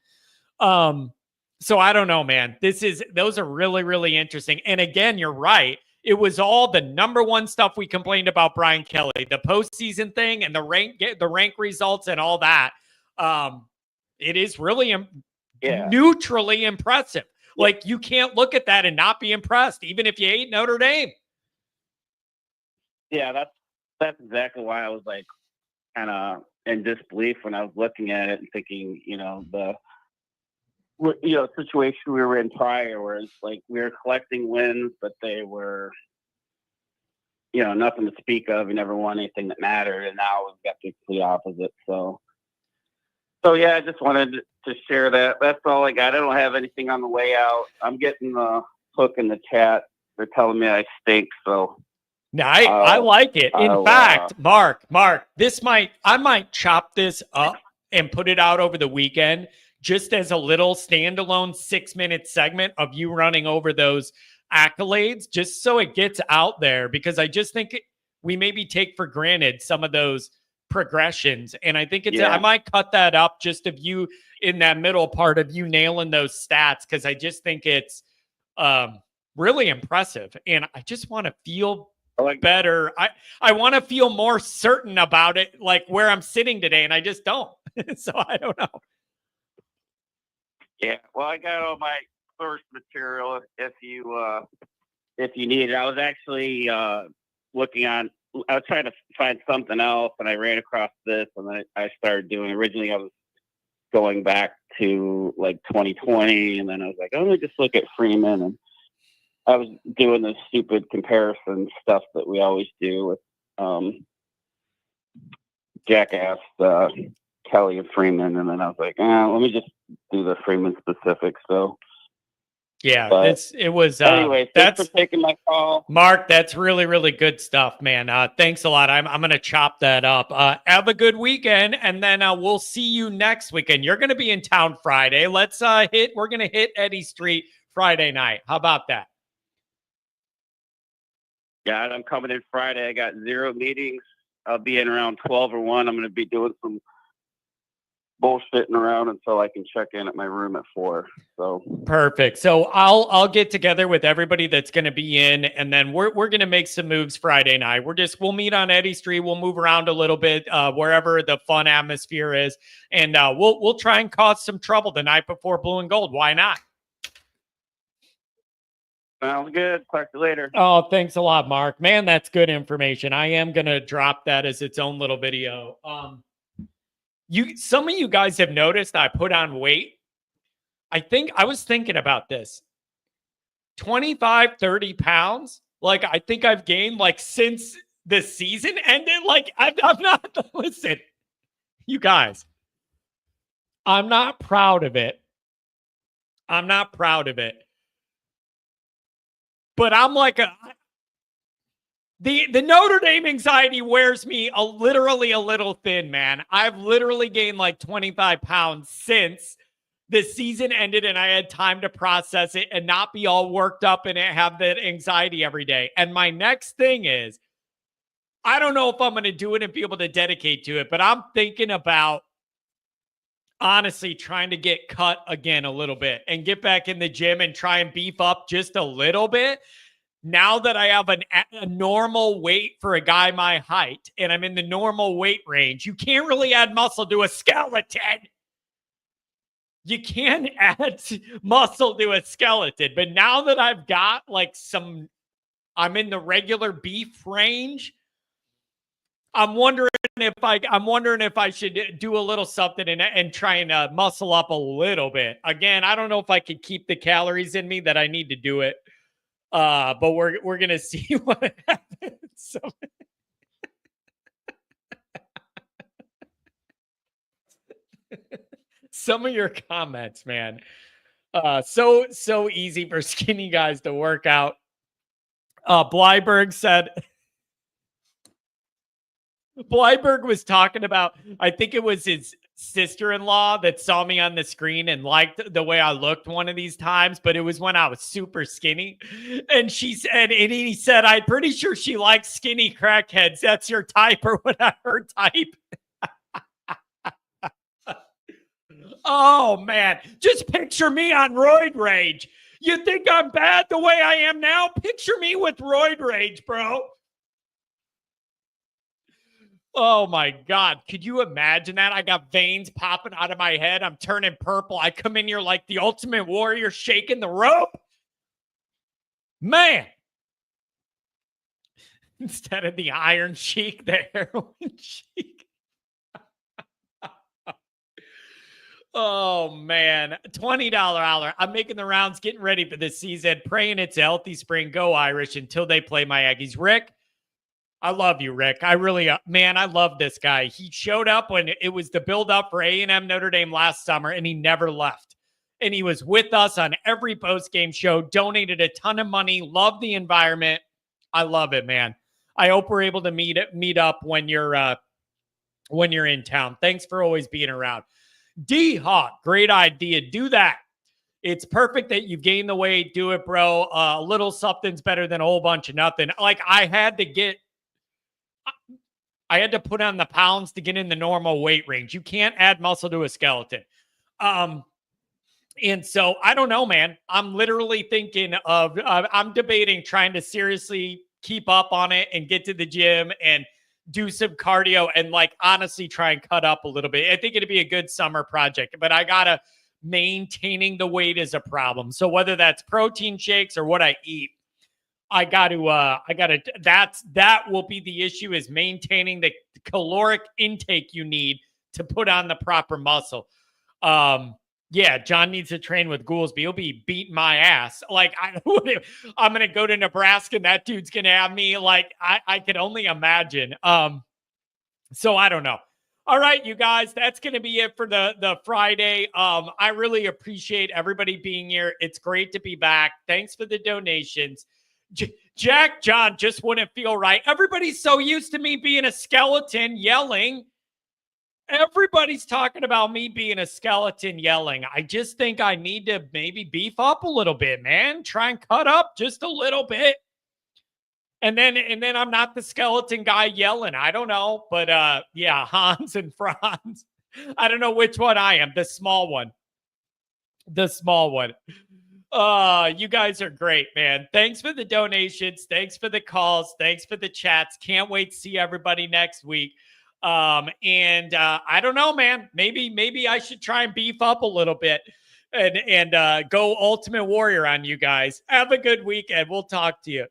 So I don't know, man. Those are really, really interesting. And again, you're right. It was all the number one stuff we complained about Brian Kelly, the postseason thing and the rank results and all that. It is really neutrally impressive. Yeah. Like you can't look at that and not be impressed, even if you hate Notre Dame. Yeah, that's exactly why I was like kind of in disbelief when I was looking at it and thinking, the situation we were in prior, where it's like we were collecting wins, but they were, nothing to speak of. We never won anything that mattered, and now we've got the complete opposite. So yeah, I just wanted to share that. That's all I got. I don't have anything on the way out. I'm getting the hook in the chat. They're telling me I stink, so. No, I like it. In fact, Mark, I might chop this up and put it out over the weekend just as a little standalone 6-minute segment of you running over those accolades, just so it gets out there, because I just think we maybe take for granted some of those progressions. And I think I might cut that up just of you in that middle part of you nailing those stats, because I just think it's really impressive. And I just want to feel better. I want to feel more certain about it, like where I'm sitting today, and I just don't. So I don't know. Yeah, well, I got all my source material if you need it. I was actually I was trying to find something else, and I ran across this, and I started doing. Originally, I was going back to like 2020, and then I was like, oh, let me just look at Freeman, and I was doing this stupid comparison stuff that we always do with Jackass, Kelly and Freeman, and then I was like, let me just do the Freeman specifics. So yeah, but it was anyway, thanks for taking my call, Mark. That's really, really good stuff, man. Thanks a lot. I'm gonna chop that up. Have a good weekend, and then we'll see you next weekend. You're gonna be in town Friday. Let's we're gonna hit Eddy Street Friday night. How about that? Yeah, I'm coming in Friday. I got 0 meetings. I'll be in around 12 or 1. I'm going to be doing some bullshitting around until I can check in at my room at 4. So perfect. So I'll get together with everybody that's going to be in, and then we're going to make some moves Friday night. We'll meet on Eddy Street. We'll move around a little bit wherever the fun atmosphere is, and we'll try and cause some trouble the night before Blue and Gold. Why not? sounds good. Talk to you later. Oh, thanks a lot, Mark. Man, that's good information. I am going to drop that as its own little video. Some of you guys have noticed I put on weight. I think I was thinking about this. 25, 30 pounds. Like, I think I've gained like since the season ended. Like, I'm not, listen, you guys, I'm not proud of it. I'm not proud of it. But I'm like the Notre Dame anxiety wears me literally a little thin, man. I've literally gained like 25 pounds since the season ended, and I had time to process it and not be all worked up and have that anxiety every day. And my next thing is, I don't know if I'm going to do it and be able to dedicate to it, but I'm thinking about honestly trying to get cut again a little bit and get back in the gym and try and beef up just a little bit. Now that I have a normal weight for a guy my height and I'm in the normal weight range, you can't really add muscle to a skeleton. You can add muscle to a skeleton. But now that I've got like I'm in the regular beef range, I'm wondering if I should do a little something and try and muscle up a little bit. Again, I don't know if I could keep the calories in me that I need to do it. But we're gonna see what happens. Some of your comments, man. So easy for skinny guys to work out. Blyberg was talking about, I think it was his sister-in-law that saw me on the screen and liked the way I looked one of these times, but it was when I was super skinny. And she said, and he said, I'm pretty sure she likes skinny crackheads. That's your type or whatever type. Oh, man. Just picture me on roid rage. You think I'm bad the way I am now? Picture me with roid rage, bro. Oh, my God. Could you imagine that? I got veins popping out of my head. I'm turning purple. I come in here like the Ultimate Warrior shaking the rope. Man. Instead of the Iron Sheik, the Heroin Sheik. Oh, man. $20 hour. I'm making the rounds, getting ready for this season, praying it's a healthy spring. Go Irish until they play my Aggies. Rick, I love you, Rick. I really, man, I love this guy. He showed up when it was the build-up for A&M Notre Dame last summer, and he never left. And he was with us on every post-game show, donated a ton of money, loved the environment. I love it, man. I hope we're able to meet up when you're in town. Thanks for always being around. D-Hawk, great idea. Do that. It's perfect that you've gained the weight. Do it, bro. A little something's better than a whole bunch of nothing. Like, I had to put on the pounds to get in the normal weight range. You can't add muscle to a skeleton. And so I don't know, man. I'm literally thinking of, I'm debating trying to seriously keep up on it and get to the gym and do some cardio and like honestly try and cut up a little bit. I think it'd be a good summer project, but I gotta maintaining the weight is a problem. So whether that's protein shakes or what I eat, that will be the issue, is maintaining the caloric intake you need to put on the proper muscle. Yeah, John needs to train with Goolsby. He'll be beating my ass. Like, I'm going to go to Nebraska and that dude's going to have me. Like, I could only imagine. So I don't know. All right, you guys, that's going to be it for the Friday. I really appreciate everybody being here. It's great to be back. Thanks for the donations. Jack John just wouldn't feel right. Everybody's so used to me being a skeleton yelling. Everybody's talking about me being a skeleton yelling. I just think I need to maybe beef up a little bit, man. Try and cut up just a little bit. And then I'm not the skeleton guy yelling. I don't know. But yeah, Hans and Franz. I don't know which one I am. The small one. The small one. You guys are great, man. Thanks for the donations. Thanks for the calls. Thanks for the chats. Can't wait to see everybody next week. I don't know, man. Maybe I should try and beef up a little bit and go Ultimate Warrior on you guys. Have a good weekend. We'll talk to you.